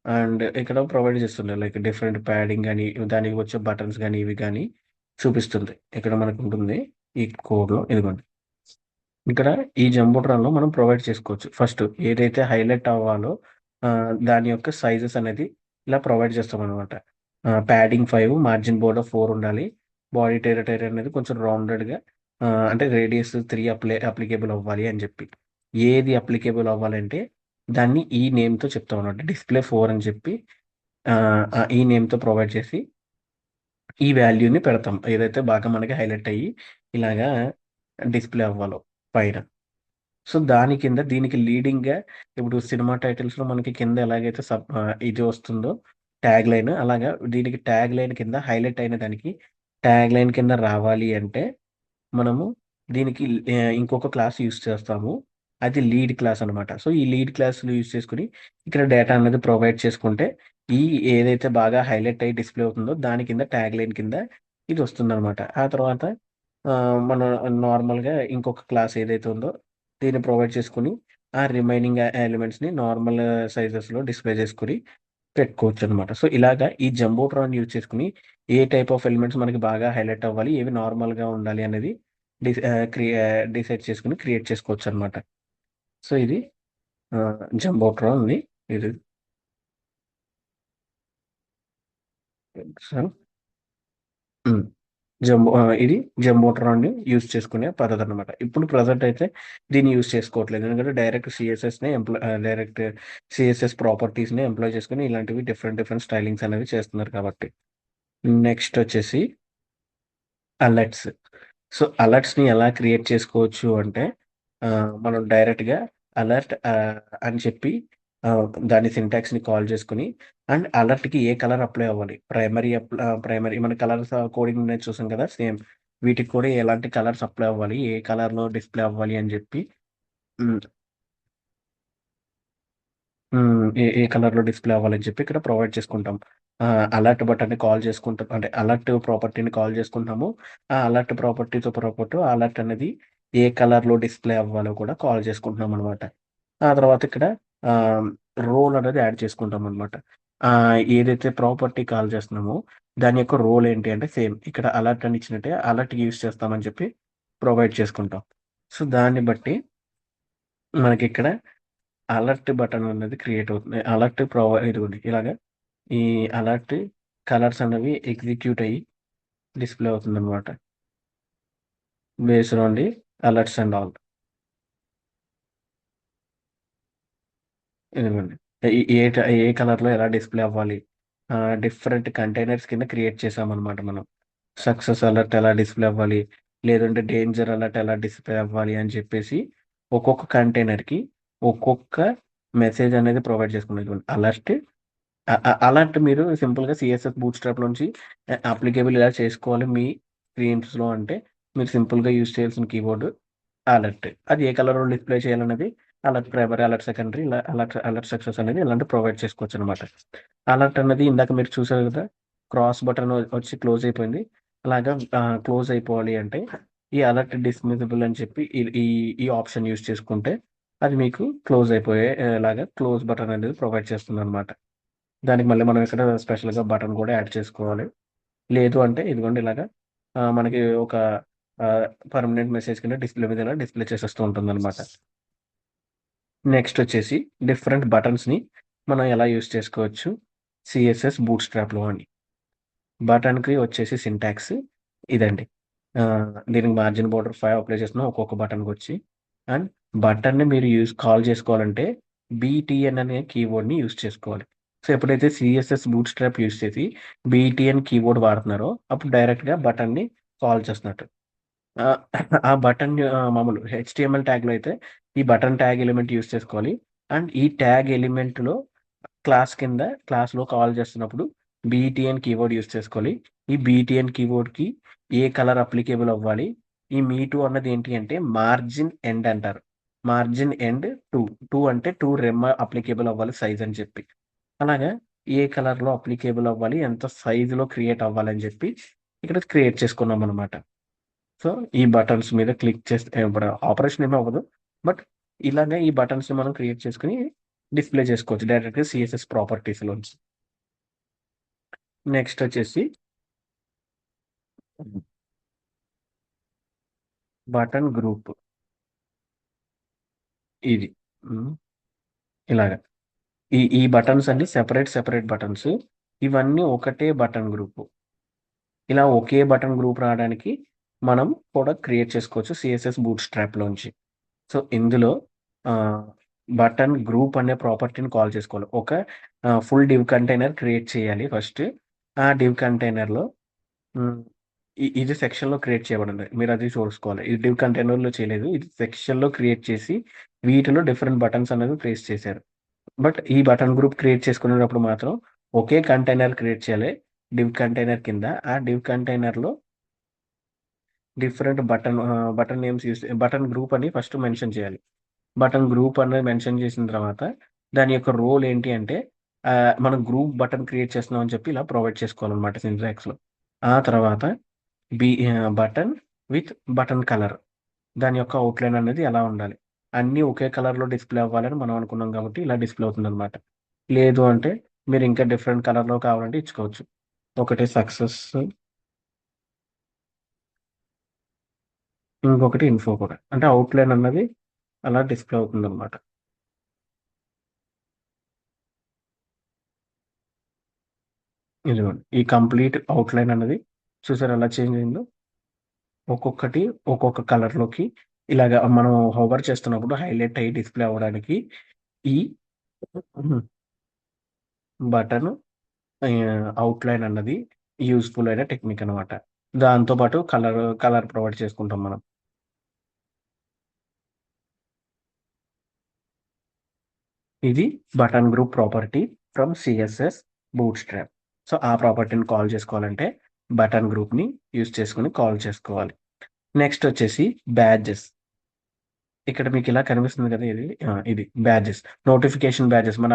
[SPEAKER 1] అండ్ ఇక్కడ ప్రొవైడ్ చేస్తుంది. లైక్ డిఫరెంట్ ప్యాడింగ్ గాని, దానికి వచ్చే బటన్స్ గాని, ఇవి గాని చూపిస్తుంది. ఇక్కడ మనకుంటుంది. ఈ కోడ్‌లో ఇదిగోండి. ఇక్కడ ఈ జంబోట్రాన్‌లో మనం ప్రొవైడ్ చేసుకోవచ్చు. ఫస్ట్ ఏదైతే హైలైట్ అవ్వాలో దాని యొక్క సైజెస్ అనేది ఇలా ప్రొవైడ్ చేస్తామనమాట. ప్యాడింగ్ 5 మార్జిన్ బోర్డర్ 4 ఉండాలి. బాడీ టెరిటరీ అనేది కొంచెం రౌండెడ్‌గా అంటే రేడియస్ 3 అప్లికేబుల్ అవ్వాలి అని చెప్పి. ఏది అప్లికేబుల్ అవ్వాలంటే దాన్ని ఈ నేమ్‌తో చెప్తామనమాట. డిస్‌ప్లే 4 అని చెప్పి ఈ నేమ్‌తో ప్రొవైడ్ చేసి ఈ వాల్యూని పెడతాం. ఏదైతే బాగా మనకి హైలైట్ అయ్యి ఇలాగా డిస్‌ప్లే అవ్వాలో పైన. సో, దాని కింద దీనికి లీడింగ్‌గా ఇప్పుడు సినిమా టైటిల్స్‌లో మనకి కింద ఎలాగైతే ఇది వస్తుందో ట్యాగ్ లైన్ అలాగా దీనికి ట్యాగ్ లైన్ కింద హైలైట్ అయిన దానికి ట్యాగ్ లైన్ కింద రావాలి అంటే మనము దీనికి ఇంకొక క్లాస్ యూజ్ చేస్తాము. అది లీడ్ క్లాస్ అనమాట. సో, ఈ లీడ్ క్లాస్‌ని యూజ్ చేసుకొని ఇక్కడ డేటా అనేది ప్రొవైడ్ చేసుకుంటే ఈ ఏదైతే బాగా హైలైట్ అయ్యి డిస్‌ప్లే అవుతుందో దాని కింద ట్యాగ్ లైన్ కింద ఇది వస్తుందనమాట. ఆ తర్వాత మనం నార్మల్‌గా ఇంకొక క్లాస్ ఏదైతే ఉందో దీన్ని ప్రొవైడ్ చేసుకొని ఆ రిమైనింగ్ ఎలిమెంట్స్‌ని నార్మల్ సైజెస్‌లో డిస్‌ప్లే చేసుకొని పెట్టుకోవచ్చనమాట. సో, ఇలాగా ఈ జంబోట్రాన్ యూజ్ చేసుకొని ఏ టైప్ ఆఫ్ ఎలిమెంట్స్ మనకి బాగా హైలైట్ అవ్వాలి, ఏవి నార్మల్‌గా ఉండాలి అనేది డిసైడ్ చేసుకొని క్రియేట్ చేసుకోవచ్చనమాట. సో, ఇది జంబోట్రాన్‌ని ఇది సో హ్మ్. ఇది జంబోట్రాన్‌ని యూజ్ చేసుకునే పద్ధతనమాట. ఇప్పుడు ప్రెజెంట్ అయితే దీన్ని యూజ్ చేసుకోవట్లేదు. ఎందుకంటే డైరెక్ట్ సీఎస్ఎస్ ప్రాపర్టీస్‌ని ఎంప్లాయ్ చేసుకొని ఇలాంటివి డిఫరెంట్ డిఫరెంట్ స్టైలింగ్స్ అనేవి చేస్తున్నారు కాబట్టి. నెక్స్ట్ వచ్చేసి అలర్ట్స్. సో, అలర్ట్స్‌ని ఎలా క్రియేట్ చేసుకోవచ్చు అంటే మనం డైరెక్ట్‌గా అలర్ట్ అని చెప్పి దాని సింటాక్స్‌ని కాల్ చేసుకొని అండ్ అలర్ట్‌కి ఏ కలర్ అప్లై అవ్వాలి. ప్రైమరీ మన కలర్స్ కోడింగ్ అనేది చూసాం కదా! సేమ్ వీటికి కూడా ఎలాంటి కలర్స్ అప్లై అవ్వాలి. ఏ కలర్‌లో డిస్‌ప్లే అవ్వాలి అని చెప్పి హ్మ్. ఏ కలర్‌లో డిస్‌ప్లే అవ్వాలని చెప్పి ఇక్కడ ప్రొవైడ్ చేసుకుంటాం. అలర్ట్ బటన్‌ని కాల్ చేసుకుంటాం. అంటే అలర్ట్ ప్రాపర్టీని కాల్ చేసుకుంటాము. ఆ అలర్ట్ ప్రాపర్టీతో పాటు అలర్ట్ అనేది ఏ కలర్‌లో డిస్‌ప్లే అవ్వాలో కూడా కాల్ చేసుకుంటున్నామనమాట. ఆ తర్వాత ఇక్కడ ఆహ్, రోల్ అనేది యాడ్ చేసుకుంటామనమాట. ఏదైతే ప్రాపర్టీ కాల్ చేస్తున్నామో దాని యొక్క రోల్ ఏంటి అంటే సేమ్ ఇక్కడ అలర్ట్ అని ఇచ్చినట్టే అలర్ట్ యూజ్ చేస్తామని చెప్పి ప్రొవైడ్ చేసుకుంటాం. సో, దాన్ని బట్టి మనకిక్కడ అలర్ట్ బటన్ అనేది క్రియేట్ అవుతుంది. ఇదిగోండి ఇలాగా ఈ అలర్ట్ కలర్స్ అనేవి ఎగ్జిక్యూట్ అయ్యి డిస్‌ప్లే అవుతుందనమాట. Based on the alerts and all. ఇదిగోండి. ఏ ఏ కలర్‌లో ఎలా డిస్‌ప్లే అవ్వాలి. డిఫరెంట్ కంటైనర్స్ కింద క్రియేట్ చేసామనమాట మనం. సక్సెస్ అలర్ట్ ఎలా డిస్‌ప్లే అవ్వాలి, లేదంటే డేంజర్ అలర్ట్ ఎలా డిస్‌ప్లే అవ్వాలి అని చెప్పేసి ఒక్కొక్క కంటైనర్‌కి ఒక్కొక్క మెసేజ్ అనేది ప్రొవైడ్ చేసుకున్నాం. ఇదిగోండి అలర్ట్ అలాంటి మీరు సింపుల్‌గా సీఎస్ఎస్ బూట్‌స్ట్రాప్‌లోంచి అప్లికేబుల్ ఇలా చేసుకోవాలి మీ స్క్రీన్స్‌లో అంటే, మీరు సింపుల్‌గా యూజ్ చేయాల్సిన కీవర్డ్ అలర్ట్. అది ఏ కలర్‌లో డిస్‌ప్లే చేయాలనేది అలర్ట్ ప్రైమరీ, అలర్ట్ సెకండరీ ఇలా అలర్ట్ సక్సెస్ అనేది ఇలాంటివి ప్రొవైడ్ చేసుకోవచ్చనమాట. అలర్ట్ అన్నది ఇందాక మీరు చూసారు కదా! క్రాస్ బటన్ వచ్చి క్లోజ్ అయిపోయింది. అలాగా క్లోజ్ అయిపోవాలి అంటే ఈ అలర్ట్ డిస్మిజబుల్ అని చెప్పి ఈ ఈ ఆప్షన్ యూజ్ చేసుకుంటే అది మీకు క్లోజ్ అయిపోయే లాగా క్లోజ్ బటన్ అనేది ప్రొవైడ్ చేస్తుందనమాట. దానికి మళ్ళీ మనం ఇక్కడ స్పెషల్‌గా బటన్ కూడా యాడ్ చేసుకోవాలి. లేదు అంటే ఇదిగోండి ఇలాగా మనకి ఒక ఆహ్, పర్మనెంట్ మెసేజ్ కింద డిస్‌ప్లే మీద ఇలా డిస్‌ప్లే చేసేస్తూ ఉంటుందనమాట. నెక్స్ట్ వచ్చేసి డిఫరెంట్ బటన్స్‌ని మనం ఎలా యూజ్ చేసుకోవచ్చు సీఎస్ఎస్ బూట్‌స్ట్రాప్‌లో అని. బటన్‌కి వచ్చేసి సింటాక్స్ ఇదండి. దీనికి మార్జిన్ బోర్డర్ 5 అప్లై చేస్తున్నాం ఒక్కొక్క బటన్‌కొచ్చి. అండ్ బటన్‌ని మీరు కాల్ చేసుకోవాలంటే బీటీఎన్ అనే కీవర్డ్‌ని యూజ్ చేసుకోవాలి. సో, ఎప్పుడైతే సీఎస్ఎస్ బూట్‌స్ట్రాప్ యూజ్ చేసి బీటీఎన్ కీవర్డ్ వాడుతున్నారో అప్పుడు డైరెక్ట్‌గా బటన్‌ని కాల్ చేస్తున్నట్టు. ఆహ్, ఆ బటన్ మామూలు హెచ్‌టీఎంఎల్ ట్యాగ్‌లో అయితే ఈ బటన్ ట్యాగ్ ఎలిమెంట్ యూజ్ చేసుకోవాలి. అండ్ ఈ ట్యాగ్ ఎలిమెంట్‌లో క్లాస్‌లో కాల్ చేస్తున్నప్పుడు బీటీఎన్ కీవర్డ్ యూజ్ చేసుకోవాలి. ఈ బీటీఎన్ కీవర్డ్‌కి ఏ కలర్ అప్లికేబుల్ అవ్వాలి. ఈ మీ2 అన్నది ఏంటి అంటే మార్జిన్ ఎండ్ అంటారు. మార్జిన్ ఎండ్ 2 అంటే 2 రెమ్ అప్లికేబుల్ అవ్వాలి సైజ్ అని చెప్పి. అలాగా ఏ కలర్‌లో అప్లికేబుల్ అవ్వాలి, ఎంత సైజ్‌లో క్రియేట్ అవ్వాలని చెప్పి ఇక్కడ క్రియేట్ చేసుకున్నామనమాట. సో, ఈ బటన్స్ మీద క్లిక్ చేస్తే ఇప్పుడు ఆపరేషన్ ఏమి అవ్వదు. బట్ ఇలాగే ఈ బటన్స్‌ని మనం క్రియేట్ చేసుకొని డిస్‌ప్లే చేసుకోవచ్చు డైరెక్ట్‌గా సీఎస్ఎస్ ప్రాపర్టీస్‌లోంచి. నెక్స్ట్ వచ్చేసి బటన్ గ్రూప్ ఇది. హ్మ్. ఇలాగ. ఈ బటన్స్ అన్ని సెపరేట్ బటన్స్. ఇవన్నీ ఒకటే బటన్ గ్రూపు. ఇలా ఒకే బటన్ గ్రూప్ రావడానికి మనం కూడా క్రియేట్ చేసుకోవచ్చు సీఎస్ఎస్ బూట్‌స్ట్రాప్‌లోంచి. సో, ఇందులో ఆహ్, బటన్ గ్రూప్ అనే ప్రాపర్టీని కాల్ చేసుకోవాలి. ఒక ఫుల్ డివ్ కంటైనర్ క్రియేట్ చేయాలి ఫస్ట్. ఆ డివ్ కంటైనర్‌లో హ్మ్. ఇది సెక్షన్‌లో క్రియేట్ చేయబడింది. మీరది చూసుకోవాలి. ఇది డివ్ కంటైనర్‌లో చేయలేదు. ఇది సెక్షన్‌లో క్రియేట్ చేసి, వీటిలో డిఫరెంట్ బటన్స్ అనేవి ప్లేస్ చేశారు. బట్ ఈ బటన్ గ్రూప్ క్రియేట్ చేసుకునేటప్పుడు మాత్రం ఒకే కంటైనర్ క్రియేట్ చేయాలి. డివ్ కంటైనర్ కింద. ఆ డివ్ కంటైనర్‌లో different button names button group అని ఫస్ట్ మెన్షన్ చేయాలి. బటన్ గ్రూప్ అనేది మెన్షన్ చేసిన తర్వాత, దాని యొక్క రోల్ ఏంటి అంటే, మనం గ్రూప్ బటన్ క్రియేట్ చేస్తున్నాం అని చెప్పి ఇలా ప్రొవైడ్ చేసుకోవాలనమాట సింటాక్స్‌లో. ఆ తర్వాత బటన్ విత్ బటన్ కలర్. దాని యొక్క అవుట్‌లైన్ అనేది ఎలా ఉండాలి. అన్నీ ఒకే కలర్‌లో డిస్‌ప్లే అవ్వాలని మనం అనుకున్నాం కాబట్టి ఇలా డిస్‌ప్లే అవుతుందనమాట. లేదు అంటే మీరు ఇంకా డిఫరెంట్ కలర్‌లో కావాలంటే ఇచ్చుకోవచ్చు. ఒకటి సక్సెస్, ఇంకొకటి ఇన్ఫో కూడా. అంటే అవుట్‌లైన్ అన్నది అలా డిస్‌ప్లే అవుతుందనమాట. ఇదిగోండి. ఈ కంప్లీట్ అవుట్‌లైన్ అన్నది చూసారా ఎలా చేంజ్ అయిందో? ఒక్కొక్కటి ఒక్కొక్క కలర్‌లోకి ఇలాగ మనం హోవర్ చేస్తున్నప్పుడు హైలైట్ అయ్యి డిస్‌ప్లే అవ్వడానికి ఈ బటన్ అవుట్‌లైన్ అన్నది యూజ్‌ఫుల్ అయిన టెక్నిక్ అనమాట. దాంతో పాటు కలర్ ప్రొవైడ్ చేసుకుంటాం మనం. ఇది button group property from CSS bootstrap. So, ఆ ప్రాపర్టీని కాల్ చేసుకోవాలంటే బటన్ గ్రూప్‌ని యూజ్ చేసుకొని కాల్ చేసుకోవాలి. నెక్స్ట్ వచ్చేసి బ్యాడ్జెస్. ఇక్కడ మీకిలా కనిపిస్తుంది కదా! ఇది బ్యాడ్జెస్. నోటిఫికేషన్ బ్యాడ్జెస్ మన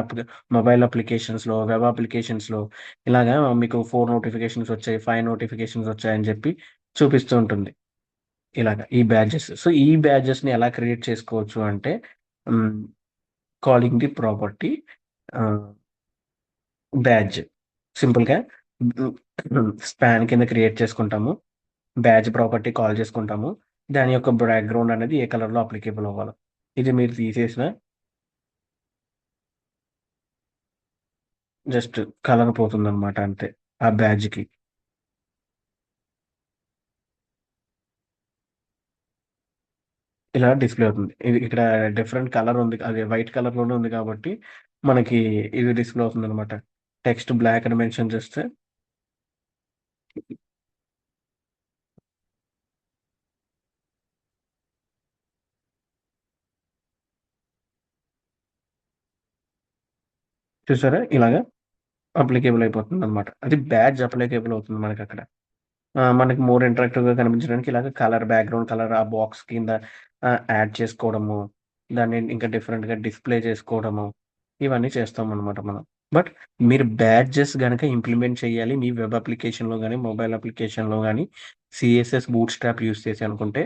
[SPEAKER 1] మొబైల్ అప్లికేషన్స్‌లో, వెబ్ అప్లికేషన్స్‌లో ఇలాగా మీకు 4 నోటిఫికేషన్స్ వచ్చాయి, 5 నోటిఫికేషన్స్ వచ్చాయని చెప్పి చూపిస్తూ ఉంటుంది. ఇలాగ ఈ బ్యాడ్జెస్. సో, ఈ బ్యాడ్జెస్‌ని ఎలా క్రియేట్ చేసుకోవచ్చు అంటే హ్మ్. కాలింగ్ ది ప్రాపర్టీ ఆహ్, బ్యాడ్జ్. సింపుల్‌గా స్పాన్ కింద క్రియేట్ చేసుకుంటాము. బ్యాడ్జ్ ప్రాపర్టీ కాల్ చేసుకుంటాము. దాని యొక్క బ్యాక్‌గ్రౌండ్ అనేది ఏ కలర్‌లో అప్లికేబుల్ అవ్వాలో. ఇది మీరు తీసేసిన జస్ట్ కలర్ పోతుందనమాట అంతే. ఆ బ్యాడ్జ్‌కి. ఇలా డిస్‌ప్లే అవుతుంది. ఇది ఇక్కడ డిఫరెంట్ కలర్ ఉంది. అదే వైట్ కలర్‌లోనే ఉంది కాబట్టి మనకి ఇది డిస్‌ప్లే అవుతుందనమాట. టెక్స్ట్ బ్లాక్ అని మెన్షన్ చేస్తే చూసారా? ఇలాగా అప్లికేబుల్ అయిపోతుందనమాట. అది బ్యాడ్జ్ అప్లికేబుల్ అవుతుంది మనకక్కడ. మనకి మోర్ ఇంటరాక్టివ్‌గా కనిపించడానికి ఇలాగ కలర్ బ్యాక్‌గ్రౌండ్ కలర్ ఆ బాక్స్ కింద యాడ్ చేసుకోవడము. దాన్ని ఇంకా డిఫరెంట్‌గా డిస్‌ప్లే చేసుకోవడము. ఇవన్నీ చేస్తామనమాట మనం. బట్ మీరు బ్యాడ్జెస్ గనక ఇంప్లిమెంట్ చేయాలి మీ వెబ్ అప్లికేషన్‌లో గాని, మొబైల్ అప్లికేషన్‌లో గాని సీఎస్ఎస్ బూట్‌స్ట్రాప్ యూజ్ చేసి అనుకుంటే,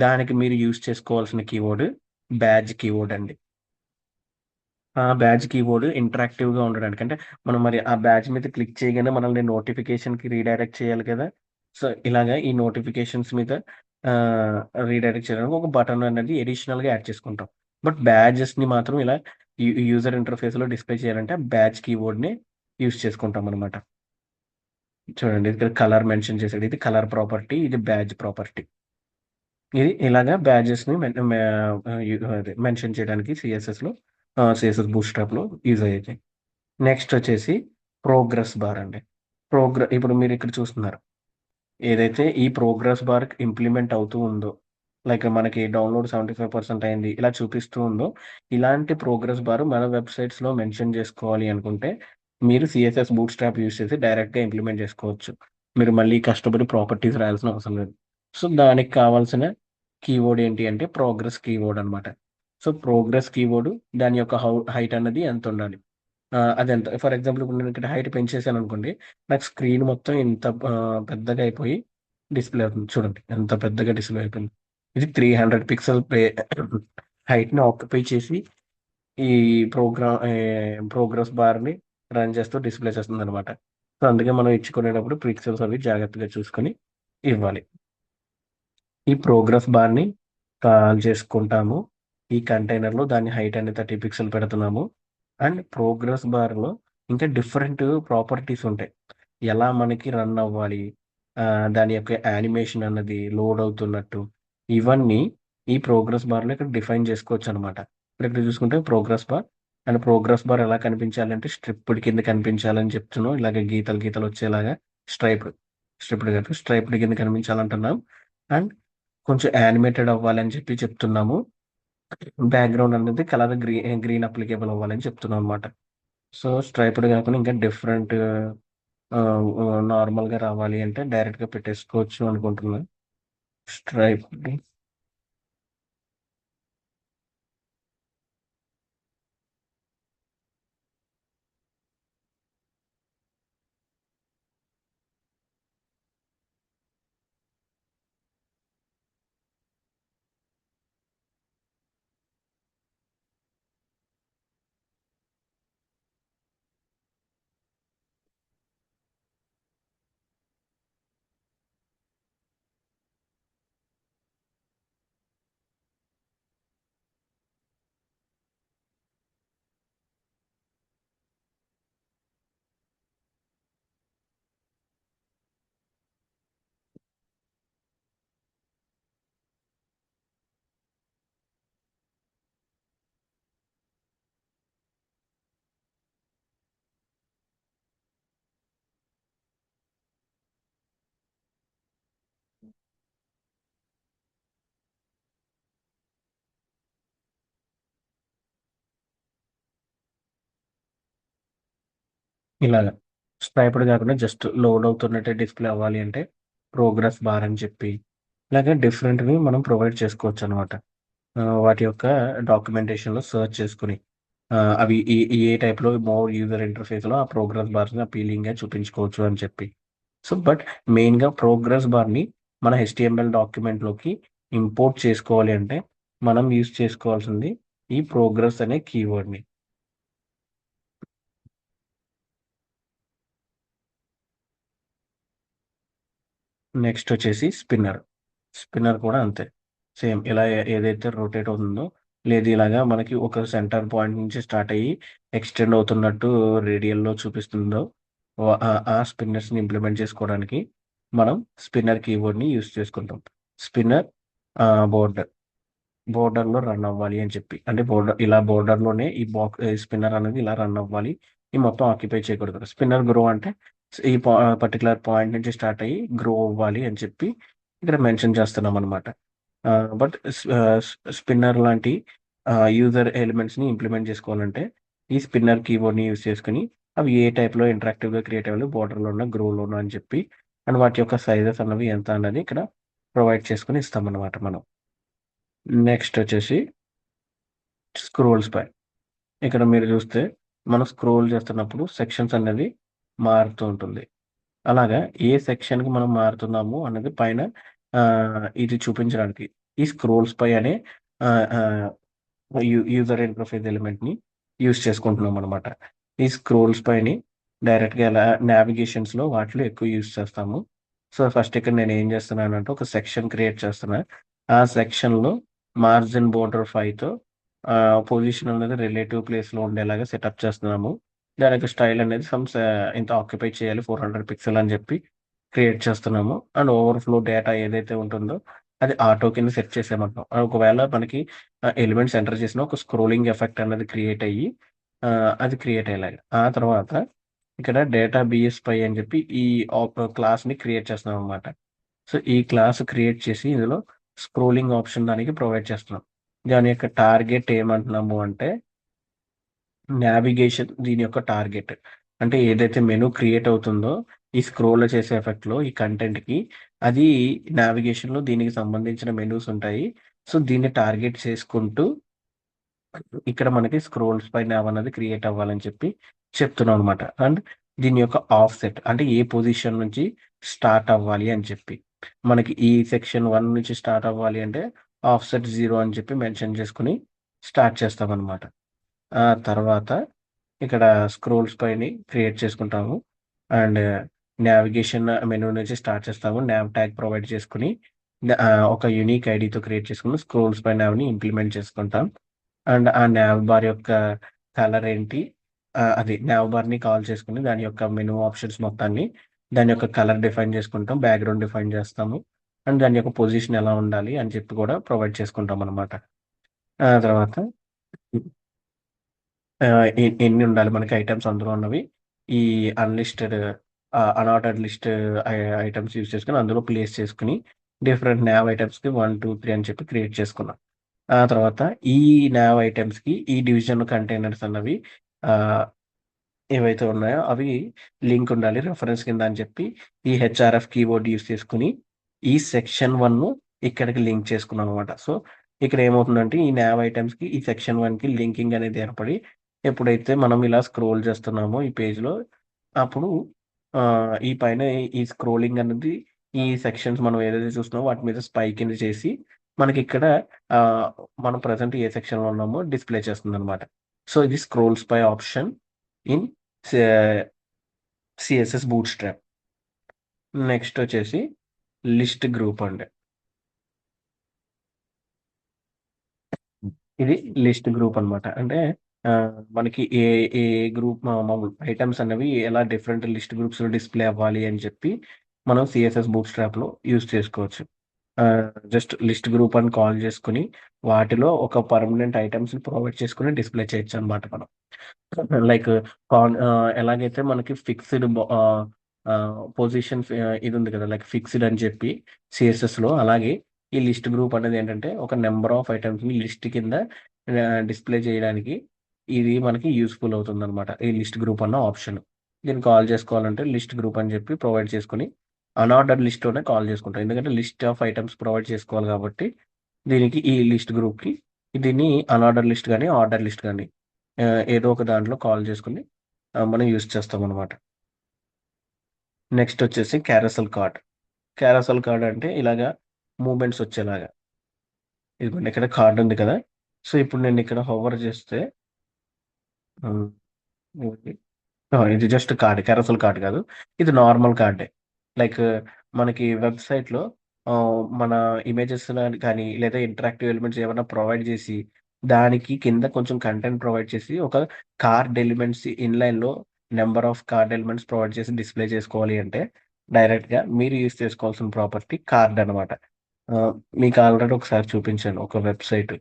[SPEAKER 1] దానికి మీరు యూజ్ చేసుకోవాల్సిన కీవర్డ్ బ్యాడ్జ్ కీవర్డ్ అండి. ఆ బ్యాడ్జ్ కీబోర్డ్ ఇంటరాక్టివ్‌గా ఉండడానికి. అంటే మనం మరి ఆ బ్యాడ్జ్ మీద క్లిక్ చేయగానే మనల్ని నోటిఫికేషన్‌కి రీడైరెక్ట్ చేయాలి కదా! సో, ఇలాగ ఈ నోటిఫికేషన్స్ మీద ఆహ్, రీడైరెక్ట్ చేయడానికి ఒక బటన్ అనేది అడిషనల్‌గా యాడ్ చేసుకుంటాం. బట్ బ్యాడ్జెస్‌ని మాత్రం ఇలా యూజర్ ఇంటర్‌ఫేస్‌లో డిస్‌ప్లే చేయాలంటే బ్యాడ్జ్ కీబోర్డ్‌ని యూజ్ చేసుకుంటామనమాట. చూడండి ఇక్కడ కలర్ మెన్షన్ చేసాడు. ఇది కలర్ ప్రాపర్టీ. ఇది బ్యాడ్జ్ ప్రాపర్టీ. ఇది ఇలాగా బ్యాడ్జెస్‌ని అదే మెన్షన్ చేయడానికి సీఎస్ఎస్ బూట్‌స్ట్రాప్‌లో యూజ్ అయ్యేది. నెక్స్ట్ వచ్చేసి ప్రోగ్రెస్ బార్ అండి. ఇప్పుడు మీరిక్కడ చూస్తున్నారు. ఏదైతే ఈ ప్రోగ్రెస్ బార్ ఇంప్లిమెంట్ అవుతూ ఉందో, లైక్ మనకి డౌన్‌లోడ్ 75% అయింది. ఇలా చూపిస్తూ ఉందో, ఇలాంటి ప్రోగ్రెస్ బార్ మన వెబ్‌సైట్స్‌లో మెన్షన్ చేసుకోవాలి అనుకుంటే, మీరు సీఎస్ఎస్ బూట్‌స్ట్రాప్ యూజ్ చేసి డైరెక్ట్‌గా ఇంప్లిమెంట్ చేసుకోవచ్చు. మీరు మళ్ళీ కష్టపడి ప్రాపర్టీస్ రాయాల్సిన అవసరం లేదు. సో, దానికి కావాల్సిన కీవర్డ్ ఏంటి అంటే ప్రోగ్రెస్ కీవర్డ్ అనమాట. సో, ప్రోగ్రెస్ కీవర్డ్ దాని యొక్క హైట్ అన్నది ఎంతుండాలి. అదెంత ఫర్ ఎగ్జాంపుల్ ఇప్పుడు నేను ఇక్కడ హైట్ పెంచేసాననుకోండి, నాకు స్క్రీన్ మొత్తం ఇంత పెద్దగా అయిపోయి డిస్‌ప్లే అవుతుంది. చూడండి ఎంత పెద్దగా డిస్‌ప్లే అయిపోయింది. ఇది 300 పిక్సెల్ హైట్‌ని ఆక్యుపై చేసి ఈ ప్రోగ్రెస్ బార్‌ని రన్ చేస్తూ డిస్‌ప్లే చేస్తుందనమాట. సో, అందుకే మనం ఇచ్చుకునేటప్పుడు పిక్సెల్స్ అవి జాగ్రత్తగా చూసుకొని ఇవ్వాలి. ఈ ప్రోగ్రెస్ బార్‌ని కాల్ చేసుకుంటాము. ఈ కంటైనర్‌లో దాని హైట్ అనేది 30 పిక్సెల్ పెడుతున్నాము. అండ్ ప్రోగ్రెస్ బార్‌లో ఇంకా డిఫరెంట్ ప్రాపర్టీస్ ఉంటాయి. ఎలా మనకి రన్ అవ్వాలి, దాని యొక్క యానిమేషన్ అన్నది లోడ్ అవుతున్నట్టు, ఇవన్నీ ఈ ప్రోగ్రెస్ బార్‌లో ఇక్కడ డిఫైన్ చేసుకోవచ్చనమాట. ఇప్పుడు ఇక్కడ చూసుకుంటే progress bar and progress bar ఎలా కనిపించాలంటే స్ట్రిప్డ్ కింద కనిపించాలని చెప్తున్నాం. ఇలాగ గీతలు గీతలు వచ్చేలాగా స్ట్రైప్డ్. స్ట్రైప్డ్ కింద కనిపించాలంటున్నాం. అండ్ కొంచెం యానిమేటెడ్ అవ్వాలని చెప్పి చెప్తున్నాము. బ్యాక్గ్రౌండ్ అనేది కలర్ గ్రీన్ అప్లికేబుల్ అవ్వాలని చెప్తున్నాం అనమాట. సో స్ట్రైప్డ్ కాకుండా ఇంకా డిఫరెంట్ నార్మల్గా రావాలి అంటే డైరెక్ట్గా పెట్టేసుకోవచ్చు అనుకుంటున్నాను. స్ట్రైప్డ్ ఇలాగా స్ట్రైప్డ్ కాకుండా జస్ట్ లోడ్ అవుతున్నట్టే డిస్ప్లే అవ్వాలి అంటే ప్రోగ్రెస్ బార్ అని చెప్పి ఇలాగే డిఫరెంట్వి మనం ప్రొవైడ్ చేసుకోవచ్చు అనమాట. వాటి యొక్క డాక్యుమెంటేషన్లో సర్చ్ చేసుకుని అవి ఏ టైప్లో మోర్ యూజర్ ఇంటర్ఫేస్లో ఆ ప్రోగ్రెస్ బార్ని అపీలింగ్గా చూపించుకోవచ్చు అని చెప్పి. సో బట్ మెయిన్గా ప్రోగ్రెస్ బార్ని మన హెచ్టిఎంఎల్ డాక్యుమెంట్లోకి ఇంపోర్ట్ చేసుకోవాలి అంటే మనం యూజ్ చేసుకోవాల్సింది ఈ ప్రోగ్రెస్ అనే కీవర్డ్ని. నెక్స్ట్ వచ్చేసి స్పిన్నర్ కూడా అంతే. సేమ్ ఇలా ఏదైతే రొటేట్ అవుతుందో లేదు ఇలాగా మనకి ఒక సెంటర్ పాయింట్ నుంచి స్టార్ట్ అయ్యి ఎక్స్టెండ్ అవుతున్నట్టు రేడియల్లో చూపిస్తుందో ఆ స్పిన్నర్స్ని ఇంప్లిమెంట్ చేసుకోవడానికి మనం స్పిన్నర్ కీబోర్డ్ని యూస్ చేసుకుంటాం. స్పిన్నర్ బోర్డర్ బోర్డర్లో రన్ అవ్వాలి అని చెప్పి అంటే బోర్డర్లోనే ఈ స్పిన్నర్ అనేది ఇలా రన్ అవ్వాలి. ఈ మొత్తం ఆక్యుపై చేయకూడదు. స్పిన్నర్ గ్రో అంటే ఈ పర్టికులర్ పాయింట్ నుంచి స్టార్ట్ అయ్యి గ్రో అవ్వాలి అని చెప్పి ఇక్కడ మెన్షన్ చేస్తున్నాం అనమాట. బట్ స్పిన్నర్ లాంటి యూజర్ ఎలిమెంట్స్ని ఇంప్లిమెంట్ చేసుకోవాలంటే ఈ స్పిన్నర్ కీబోర్డ్ని యూజ్ చేసుకుని అవి ఏ టైప్లో ఇంటరాక్టివ్గా క్రియేట్ అవ్వాలి బోర్డర్లో ఉన్న గ్రోలోనో అని చెప్పి అండ్ వాటి యొక్క సైజెస్ అన్నవి ఎంత అన్నది ఇక్కడ ప్రొవైడ్ చేసుకుని ఇస్తామన్నమాట మనం. నెక్స్ట్ వచ్చేసి స్క్రోల్స్ పై ఇక్కడ మీరు చూస్తే మనం స్క్రోల్ చేస్తున్నప్పుడు సెక్షన్స్ అనేది మారుతూ ఉంటుంది. అలాగా ఏ సెక్షన్కి మనం మారుతున్నాము అన్నది పైన ఇది చూపించడానికి ఈ స్క్రోల్స్ పై అనే యూజర్ ఇంటర్ఫేస్ ఎలిమెంట్ని యూజ్ చేసుకుంటున్నాం అనమాట. ఈ స్క్రోల్స్ పైని డైరెక్ట్గా ఎలా నావిగేషన్స్లో వాటిలో ఎక్కువ యూజ్ చేస్తాము. సో ఫస్ట్ ఇక్కడ నేను ఏం చేస్తున్నానంటే ఒక సెక్షన్ క్రియేట్ చేస్తున్నా. ఆ సెక్షన్లో మార్జిన్ బోర్డర్ 5తో పొజిషన్ అనేది రిలేటివ్ ప్లేస్లో ఉండేలాగా సెటప్ చేస్తున్నాము. దానికి స్టైల్ అనేది ఇంత ఆక్యుపై చేయాలి 400 పిక్సెల్ అని చెప్పి క్రియేట్ చేస్తున్నాము. అండ్ ఓవర్ఫ్లో డేటా ఏదైతే ఉంటుందో అది ఆటో కింద సెట్ చేసామంటాం. ఒకవేళ మనకి ఎలిమెంట్స్ ఎంటర్ చేసిన ఒక స్క్రోలింగ్ ఎఫెక్ట్ అనేది క్రియేట్ అయ్యి అది క్రియేట్ అయ్యేలాగా. ఆ తర్వాత ఇక్కడ డేటా బిఎస్ పై అని చెప్పి ఈ క్లాస్ని క్రియేట్ చేస్తున్నాం అనమాట. సో ఈ క్లాస్ క్రియేట్ చేసి ఇందులో స్క్రోలింగ్ ఆప్షన్ దానికి ప్రొవైడ్ చేస్తున్నాం. దాని యొక్క టార్గెట్ ఏమంటున్నాము అంటే నావిగేషన్ దీని యొక్క టార్గెట్. అంటే ఏదైతే మెనూ క్రియేట్ అవుతుందో ఈ స్క్రోల్ చేసే ఎఫెక్ట్‌లో ఈ కంటెంట్‌కి అది నావిగేషన్‌లో దీనికి సంబంధించిన మెనూస్ ఉంటాయి. సో దీన్ని టార్గెట్ చేసుకుంటూ ఇక్కడ మనకి స్క్రోల్స్ పై నావ్ అన్నది క్రియేట్ అవ్వాలని చెప్పి చెప్తున్నాం అనమాట. అండ్ దీని యొక్క ఆఫ్‌సెట్ అంటే ఏ పొజిషన్ నుంచి స్టార్ట్ అవ్వాలి అని చెప్పి. మనకి ఈ సెక్షన్ 1 నుంచి స్టార్ట్ అవ్వాలి అంటే ఆఫ్‌సెట్ 0 అని చెప్పి మెన్షన్ చేసుకొని స్టార్ట్ చేస్తామనమాట. ఆ తర్వాత ఇక్కడ స్క్రోల్స్ పైని క్రియేట్ చేసుకుంటాము. అండ్ నావిగేషన్ మెనూ నుంచి స్టార్ట్ చేస్తాము. నావ్ ట్యాగ్ ప్రొవైడ్ చేసుకొని ఒక యూనిక్ ఐడితో క్రియేట్ చేసుకుని స్క్రోల్స్ పై నావ్‌ని ఇంప్లిమెంట్ చేసుకుంటాం. అండ్ ఆ నావ్ బార్ యొక్క కలర్ ఏంటి అది నావ్ బార్‌ని కాల్ చేసుకొని దాని యొక్క మెనూ ఆప్షన్స్ మొత్తాన్ని దాని యొక్క కలర్ డిఫైన్ చేసుకుంటాం. బ్యాక్‌గ్రౌండ్ డిఫైన్ చేస్తాము. అండ్ దాని యొక్క పొజిషన్ ఎలా ఉండాలి అని చెప్పి కూడా ప్రొవైడ్ చేసుకుంటాం అనమాట. ఆ తర్వాత ఎన్ని ఉండాలి మనకి ఐటెమ్స్ అందులో ఉన్నవి ఈ unlisted unordered list items use చేసుకొని అందులో ప్లేస్ చేసుకుని డిఫరెంట్ నావ్ ఐటమ్స్కి 1 2 3 అని చెప్పి క్రియేట్ చేసుకున్నాం. ఆ తర్వాత ఈ నావ్ ఐటమ్స్కి ఈ డివిజన్ కంటైనర్స్ అన్నవి ఆ, ఏవైతే ఉన్నాయో అవి లింక్ ఉండాలి రెఫరెన్స్ కింద అని చెప్పి ఈ హెచ్ఆర్ఎఫ్ కీబోర్డ్ యూస్ చేసుకుని ఈ సెక్షన్ 1 ఇక్కడికి లింక్ చేసుకున్నాం అనమాట. సో ఇక్కడ ఏమవుతుందంటే ఈ నావ్ ఐటమ్స్ కి ఈ సెక్షన్ 1 కి లింకింగ్ అనేది ఏర్పడి ఎప్పుడైతే మనం ఇలా స్క్రోల్ చేస్తున్నామో ఈ పేజ్ లో అప్పుడు ఈ పైన ఈ స్క్రోలింగ్ అనేది ఈ సెక్షన్స్ మనం ఏదైతే చూస్తున్నామో వాటి మీద స్పై కింద చేసి మనకి ఇక్కడ ఆ, మనం ప్రజెంట్ ఏ సెక్షన్ లో ఉన్నామో డిస్ప్లే చేస్తుంది అనమాట. సో ఇది scrollspy option in CSS bootstrap. Next వచ్చేసి లిస్ట్ గ్రూప్ అండి. ఇది లిస్ట్ గ్రూప్ అన్నమాట. అంటే మనకి ఏ ఏ గ్రూప్ మామూలు ఐటమ్స్ అనేవి ఎలా డిఫరెంట్ లిస్ట్ గ్రూప్స్ లో డిస్ప్లే అవ్వాలి అని చెప్పి మనం సిఎస్ఎస్ బూట్ స్ట్రాప్ లో యూజ్ చేసుకోవచ్చు. జస్ట్ లిస్ట్ గ్రూప్ అని కాల్ చేసుకుని వాటిలో ఒక పర్మనెంట్ ఐటమ్స్ ప్రొవైడ్ చేసుకుని డిస్ప్లే చేయొచ్చు అనమాట మనం. లైక్ ఎలాగైతే మనకి ఫిక్స్డ్ పొజిషన్ ఇది ఉంది కదా, లైక్ ఫిక్స్డ్ అని చెప్పి సిఎస్ఎస్ లో, అలాగే ఈ లిస్ట్ గ్రూప్ అనేది ఏంటంటే ఒక నెంబర్ ఆఫ్ ఐటమ్స్ ని లిస్ట్ కింద డిస్ప్లే చేయడానికి ఇది మనకి యూస్ఫుల్ అవుతుంది అనమాట, ఈ లిస్ట్ గ్రూప్ అన్న ఆప్షన్. దీన్ని కాల్ చేసుకోవాలంటే లిస్ట్ గ్రూప్ అని చెప్పి ప్రొవైడ్ చేసుకుని అన్ఆర్డర్ లిస్ట్ లోనే కాల్ చేసుకుంటాం, ఎందుకంటే లిస్ట్ ఆఫ్ ఐటమ్స్ ప్రొవైడ్ చేసుకోవాలి కాబట్టి దీనికి ఈ లిస్ట్ గ్రూప్ కి దీన్ని అన్ఆర్డర్ లిస్ట్ కానీ ఆర్డర్ లిస్ట్ కానీ ఏదో ఒక దాంట్లో కాల్ చేసుకుని మనం యూస్ చేస్తాం అనమాట. నెక్స్ట్ వచ్చేసి క్యారసల్ కార్డ్. క్యారసల్ కార్డ్ అంటే ఇలాగా మూమెంట్స్ వచ్చేలాగా, ఇదిగోండి ఇక్కడ కార్డ్ ఉంది కదా. సో ఇప్పుడు నేను ఇక్కడ హోవర్ చేస్తే ఉమ్, ఇది ఇది జస్ట్ కార్డ్, క్యారసల్ కార్డ్ కాదు, ఇది నార్మల్ కార్డే. లైక్ మనకి వెబ్సైట్లో మన ఇమేజెస్ కానీ లేదా ఇంటరాక్టివ్ ఎలిమెంట్స్ ఏమైనా ప్రొవైడ్ చేసి దానికి కింద కొంచెం కంటెంట్ ప్రొవైడ్ చేసి ఒక కార్డ్ ఎలిమెంట్స్ ఇన్లైన్లో number of card elements provide చేసి డిస్ప్లే చేసుకోవాలి అంటే డైరెక్ట్గా మీరు యూస్ చేసుకోవాల్సిన ప్రాపర్టీ కార్డ్ అనమాట. మీకు ఆల్రెడీ ఒకసారి చూపించాను ఒక వెబ్సైట్.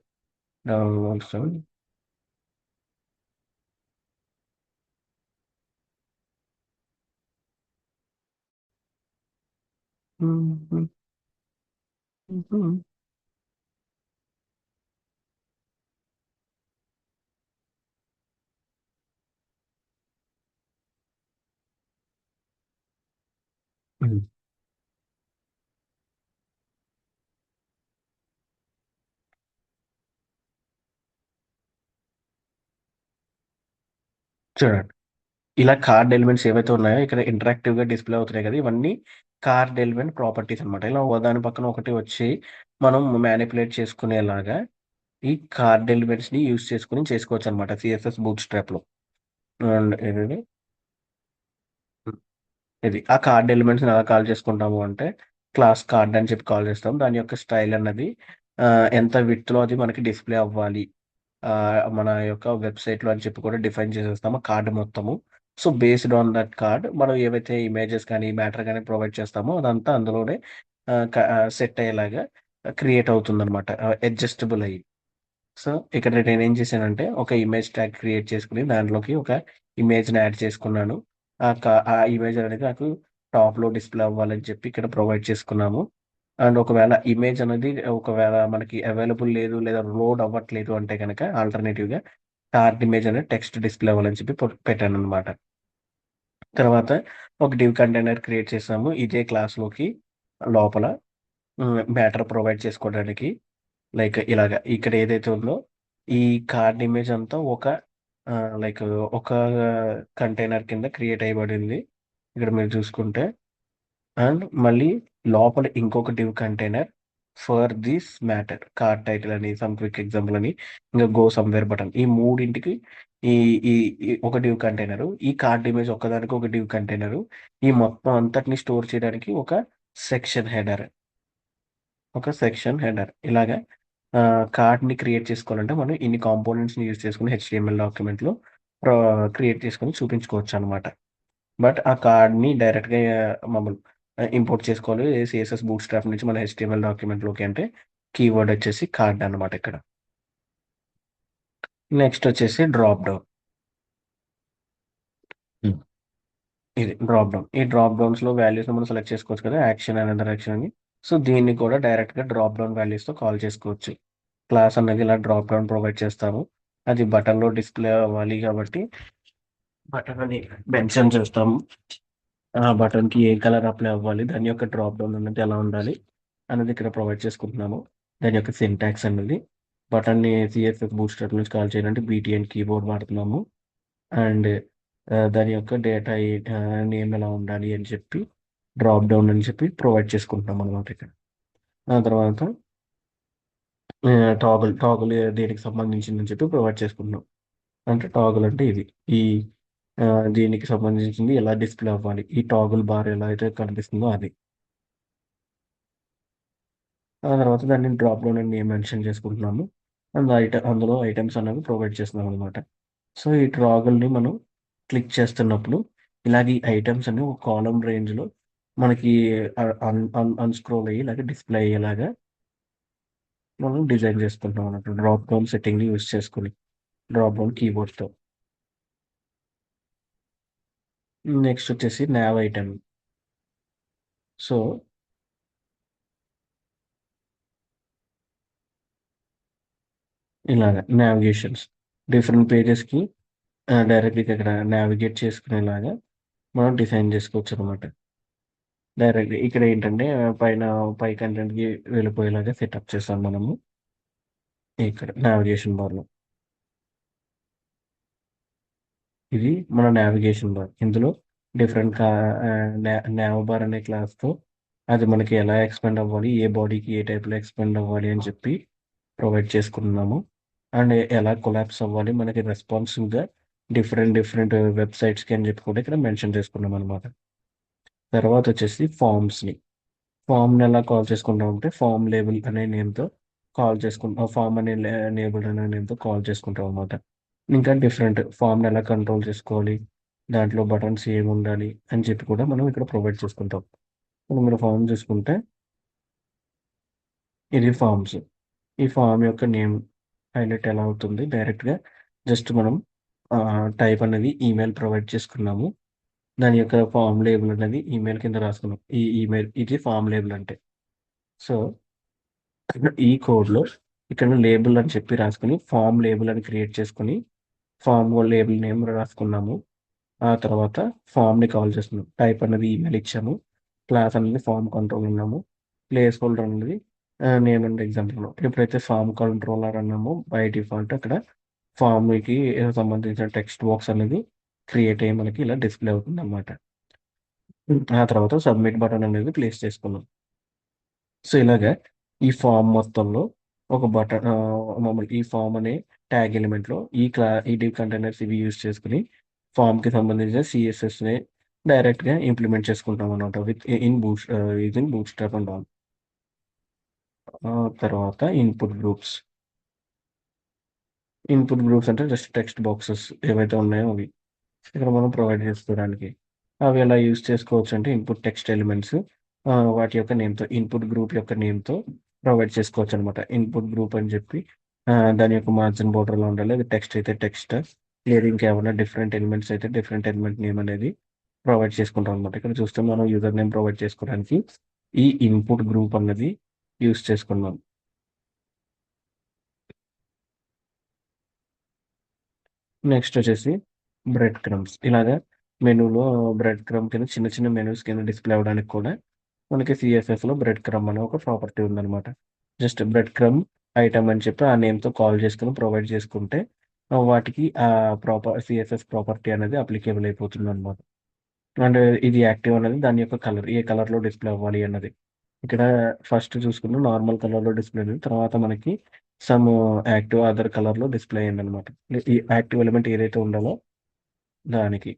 [SPEAKER 1] చూడండి, ఇలా కార్డ్ ఎలిమెంట్స్ ఏవైతే ఉన్నాయో ఇక్కడ ఇంటరాక్టివ్ గా డిస్ప్లే అవుతున్నాయి కదా, ఇవన్నీ కార్డ్ ఎలిమెంట్ ప్రాపర్టీస్ అనమాట. ఇలా దాని పక్కన ఒకటి వచ్చి మనం మ్యానిపులేట్ చేసుకునేలాగా ఈ కార్డ్ ఎలిమెంట్స్ ని యూస్ చేసుకుని చేసుకోవచ్చు అనమాట సిఎస్ఎస్ బూట్ స్ట్రాప్ లో. అండ్ ఇది ఆ కార్డ్ ఎలిమెంట్స్ ఎలా కాల్ చేసుకుంటాము అంటే క్లాస్ కార్డ్ అని చెప్పి కాల్ చేస్తాం. దాని యొక్క స్టైల్ అన్నది ఎంత width లో అది మనకి డిస్ప్లే అవ్వాలి మన యొక్క వెబ్సైట్ లో అని చెప్పి కూడా డిఫైన్ చేసేస్తాము కార్డ్ మొత్తము. So based on that card మనం ఏవైతే ఇమేజెస్ కానీ మ్యాటర్ కానీ ప్రొవైడ్ చేస్తామో అదంతా అందులోనే సెట్ అయ్యేలాగా క్రియేట్ అవుతుంది అనమాట, అడ్జస్టబుల్ అయ్యి. సో ఇక్కడ నేను ఏం చేశానంటే ఒక ఇమేజ్ ట్యాగ్ క్రియేట్ చేసుకుని దాంట్లోకి ఒక ఇమేజ్ని యాడ్ చేసుకున్నాను. ఆ ఇమేజ్ అనేది నాకు టాప్ లో డిస్ప్లే అవ్వాలని చెప్పి ఇక్కడ ప్రొవైడ్ చేసుకున్నాము. అండ్ ఒకవేళ ఇమేజ్ అనేది ఒకవేళ మనకి అవైలబుల్ లేదు లేదా లోడ్ అవ్వట్లేదు అంటే కనుక ఆల్టర్నేటివ్ గా కార్డ్ ఇమేజ్ అనేది టెక్స్ట్ డిస్ప్లే అవ్వాలని చెప్పి పెట్టాను అనమాట. తర్వాత ఒక డివ్ కంటైనర్ క్రియేట్ చేసాము ఇదే క్లాస్ లోకి లోపల మ్యాటర్ ప్రొవైడ్ చేసుకోవడానికి. లైక్ ఇలాగ ఇక్కడ ఏదైతే ఉందో ఈ కార్డ్ ఇమేజ్ అంతా ఒక లైక్ ఒక కంటైనర్ కింద క్రియేట్ అయ్యబడింది ఇక్కడ మీరు చూసుకుంటే. అండ్ మళ్ళీ లోపల ఇంకొక div container for this matter card title అని సమ్ క్విక్ ఎగ్జాంపుల్ అని ఇంకా గో సమ్వేర్ బటన్, ఈ మూడింటికి ఈ ఈ ఈ ఒక డివ్ కంటైనర్, ఈ కార్డ్ ఇమేజ్ ఒక్కదానికి ఒక డివ్ కంటైనర్, ఈ మొత్తం అంతటిని స్టోర్ చేయడానికి సెక్షన్ హెడర్ ఒక సెక్షన్ హెడర్. ఇలాగా కార్డ్ని క్రియేట్ చేసుకోవాలంటే మనం ఇన్ని కాంపోనెంట్స్ని యూజ్ చేసుకుని హెచ్టిఎంఎల్ డాక్యుమెంట్లో క్రియేట్ చేసుకొని చూపించుకోవచ్చు అనమాట. బట్ ఆ కార్డ్ని డైరెక్ట్గా మమ్మల్ని ఇంపోర్ట్ చేసుకోవాలి సిఎస్ఎస్ బూట్ స్ట్రాప్ నుంచి మన హెచ్టిఎంఎల్ డాక్యుమెంట్లోకి, అంటే కీవర్డ్ వచ్చేసి కార్డ్ అనమాట ఇక్కడ. నెక్స్ట్ వచ్చేసి డ్రాప్ డౌన్. ఇది డ్రాప్ డౌన్. ఈ డ్రాప్ డౌన్స్‌లో వాల్యూస్‌ని మనం సెలెక్ట్ చేసుకోవచ్చు కదా! యాక్షన్, అనదర్ యాక్షన్ అని. సో, దీన్ని కూడా డైరెక్ట్‌గా డ్రాప్ డౌన్ వాల్యూస్‌తో కాల్ చేసుకోవచ్చు. క్లాస్ అనేది ఇలా డ్రాప్ డౌన్ ప్రొవైడ్ చేస్తాము. అది బటన్‌లో డిస్‌ప్లే అవ్వాలి కాబట్టి బటన్ అని మెన్షన్ చేస్తాము. ఆ బటన్‌కి ఏ కలర్ అప్లై అవ్వాలి, దాని యొక్క డ్రాప్ డౌన్ అనేది ఎలా ఉండాలి అనేది ఇక్కడ ప్రొవైడ్ చేసుకుంటున్నాము. దాని యొక్క సింటాక్స్ అనేది బటన్‌ని సీఎస్ఎస్ బూట్‌స్ట్రాప్ నుంచి కాల్ చేయాలంటే బీటీఎన్ కీబోర్డ్ వాడుతున్నాము. అండ్ దాని యొక్క డేటా నేమ్ ఎలా ఉండాలి అని చెప్పి డ్రాప్ డౌన్ అని చెప్పి ప్రొవైడ్ చేసుకుంటున్నాం అనమాట ఇక్కడ. ఆ తర్వాత టాగుల్ దేనికి సంబంధించిందని చెప్పి ప్రొవైడ్ చేసుకుంటున్నాం. అంటే టాగుల్ అంటే ఇది. ఈ దీనికి సంబంధించింది ఎలా డిస్‌ప్లే అవ్వాలి. ఈ టాగుల్ బార్ ఎలా అయితే కనిపిస్తుందో అది. ఆ తర్వాత దాన్ని డ్రాప్ డౌన్ అని నేమ్ మెన్షన్ చేసుకుంటున్నాము. అందులో ఐటెమ్స్ అనేవి ప్రొవైడ్ చేస్తున్నామనమాట. సో, ఈ టాగుల్‌ని మనం క్లిక్ చేస్తున్నప్పుడు ఇలాగ ఈ ఐటెమ్స్ అన్ని ఒక కాలమ్ రేంజ్‌లో మనకి అన్‌స్క్రోల్ అయ్యి ఇలాగ డిస్‌ప్లే అయ్యేలాగా మనం డిజైన్ చేసుకుంటాం అన్నట్టు. డ్రాప్ డౌన్ సెట్టింగ్‌ని యూజ్ చేసుకొని. డ్రాప్ డౌన్ కీబోర్డ్‌తో. నెక్స్ట్ వచ్చేసి నావ్ ఐటెమ్. సో, ఇలాగ నావిగేషన్స్. డిఫరెంట్ పేజెస్‌కి డైరెక్ట్‌గా ఇక్కడ నావిగేట్ చేసుకునేలాగా మనం డిజైన్ చేసుకోవచ్చనమాట. డైరెక్ట్‌గా ఇక్కడ ఏంటంటే పై కంటెంట్‌కి వెళ్ళిపోయేలాగా సెటప్ చేసాం మనము. ఇక్కడ నావిగేషన్ బార్‌లో. ఇది మన నావిగేషన్ బార్. ఇందులో డిఫరెంట్ నావ్ బార్ అనే క్లాస్‌తో అది మనకి ఎలా ఎక్స్‌పాండ్ అవ్వాలి, ఏ బాడీకి ఏ టైప్‌లో ఎక్స్‌పాండ్ అవ్వాలి అని చెప్పి ప్రొవైడ్ చేసుకున్నాము. అండ్ ఎలా కొలాప్స్ అవ్వాలి, మనకి రెస్పాన్సివ్‌గా డిఫరెంట్ వెబ్‌సైట్స్‌కి అని చెప్పి కూడా ఇక్కడ మెన్షన్ చేసుకున్నామనమాట. తర్వాతొచ్చేసి ఫార్మ్స్‌ని. ఫార్మ్‌ని ఎలా కాల్ చేసుకుంటామంటే ఫార్మ్ లేబుల్ అనే నేమ్‌తో ఫార్మ్ అనే లేబుల్ అనే నేమ్‌తో కాల్ చేసుకుంటామనమాట. ఇంకా డిఫరెంట్ ఫార్మ్‌ని ఎలా కంట్రోల్ చేసుకోవాలి, దాంట్లో బటన్స్ ఏముండాలి అని చెప్పి కూడా మనం ఇక్కడ ప్రొవైడ్ చేసుకుంటాం. ఇప్పుడు మీరు ఫార్మ్ చూసుకుంటే ఇది ఫార్మ్స్. ఈ ఫార్మ్ యొక్క నేమ్ హైలైట్ ఎలా అవుతుంది డైరెక్ట్‌గా జస్ట్ మనం టైప్ అనేది ఈమెయిల్ ప్రొవైడ్ చేసుకున్నాము. దాని యొక్క ఫార్మ్ లేబుల్ అనేది ఈమెయిల్ కింద రాసుకున్నాం. ఈ ఈమెయిల్ ఇది ఫార్మ్ లేబుల్ అంటే. సో, ఈ కోడ్‌లో ఇక్కడ లేబుల్ అని చెప్పి రాసుకొని ఫార్మ్ లేబుల్ అని క్రియేట్ చేసుకొని ఫార్మ్ లేబుల్ నేమ్ రాసుకున్నాము. ఆ తర్వాత ఫార్మ్‌ని కాల్ చేస్తున్నాం. టైప్ అనేది ఈమెయిల్ ఇచ్చాము. క్లాస్ అనేది ఫార్మ్ కంట్రోల్ అన్నాము. ప్లేస్ హోల్డర్ అనేది నేమ్ అండ్ ఎగ్జాంపుల్ అన్నాం. ఎప్పుడైతే ఫార్మ్ కంట్రోలర్ అన్నామో బై డిఫాల్ట్ అక్కడ ఫార్మ్‌కి సంబంధించిన టెక్స్ట్ బాక్స్ అనేది క్రియేట్ అయ్యి మనకి ఇలా డిస్‌ప్లే అవుతుందన్నమాట. ఆ తర్వాత సబ్మిట్ బటన్ అనేది ప్లేస్ చేసుకున్నాం. సో, ఇలాగా ఈ ఫార్మ్ మొత్తంలో ఒక మామూలుగా ఈ ఫార్మ్ అనే ట్యాగ్ ఎలిమెంట్‌లో ఈ డివ్ కంటైనర్స్ ఇవి యూజ్ చేసుకొని ఫార్మ్‌కి సంబంధించిన సీఎస్ఎస్‌ని డైరెక్ట్‌గా ఇంప్లిమెంట్ చేసుకుంటామనమాట. Using Bootstrap and all. తర్వాత ఇన్పుట్ గ్రూప్స్ అంటే జస్ట్ టెక్స్ట్ బాక్సెస్ ఏవైతే ఉన్నాయో అవి. ఇక్కడ మనం ప్రొవైడ్ చేసుకోవడానికి. అవి ఎలా యూజ్ చేసుకోవచ్చంటే ఇన్పుట్ టెక్స్ట్ ఎలిమెంట్స్ వాటి యొక్క నేమ్‌తో ఇన్పుట్ గ్రూప్ యొక్క నేమ్‌తో ప్రొవైడ్ చేసుకోవచ్చనమాట. ఇన్పుట్ గ్రూప్ అని చెప్పి దాని యొక్క మార్జిన్ బోర్డర్‌లో ఉండాలి. అది టెక్స్ట్ అయితే టెక్స్ట్, లేదు ఇంకేమన్నా డిఫరెంట్ ఎలిమెంట్స్ అయితే డిఫరెంట్ ఎలిమెంట్ నేమ్ అనేది ప్రొవైడ్ చేసుకుంటాం అనమాట. ఇక్కడ చూస్తే మనం యూజర్ నేమ్ ప్రొవైడ్ చేసుకోవడానికి ఈ ఇన్పుట్ గ్రూప్ అన్నది యూజ్ చేసుకున్నాం. నెక్స్ట్ వచ్చేసి బ్రెడ్ క్రమ్స్. ఇలాగా మెనూలో బ్రెడ్ క్రమ్ కింద చిన్న చిన్న మెనూస్ కింద డిస్‌ప్లే అవ్వడానికి కూడా మనకి సీఎస్ఎస్‌లో బ్రెడ్ క్రమ్ అనే ఒక ప్రాపర్టీ ఉందనమాట. జస్ట్ బ్రెడ్ క్రమ్ ఐటెమ్ అని చెప్పి ఆ నేమ్‌తో కాల్ చేసుకొని ప్రొవైడ్ చేసుకుంటే వాటికి సీఎస్ఎస్ ప్రాపర్టీ అనేది అప్లికేబుల్ అయిపోతుందనమాట. అండ్ ఇది యాక్టివ్ అనేది దాని యొక్క కలర్. ఏ కలర్‌లో డిస్‌ప్లే అవ్వాలి అన్నది. ఇక్కడ ఫస్ట్ చూసుకున్న నార్మల్ కలర్‌లో డిస్‌ప్లే అయింది. తర్వాత మనకి సమ్ యాక్టివ్ అదర్ కలర్‌లో డిస్‌ప్లే అయిందనమాట. ఈ యాక్టివ్ ఎలిమెంట్ ఏదైతే ఉండాలో దానికి.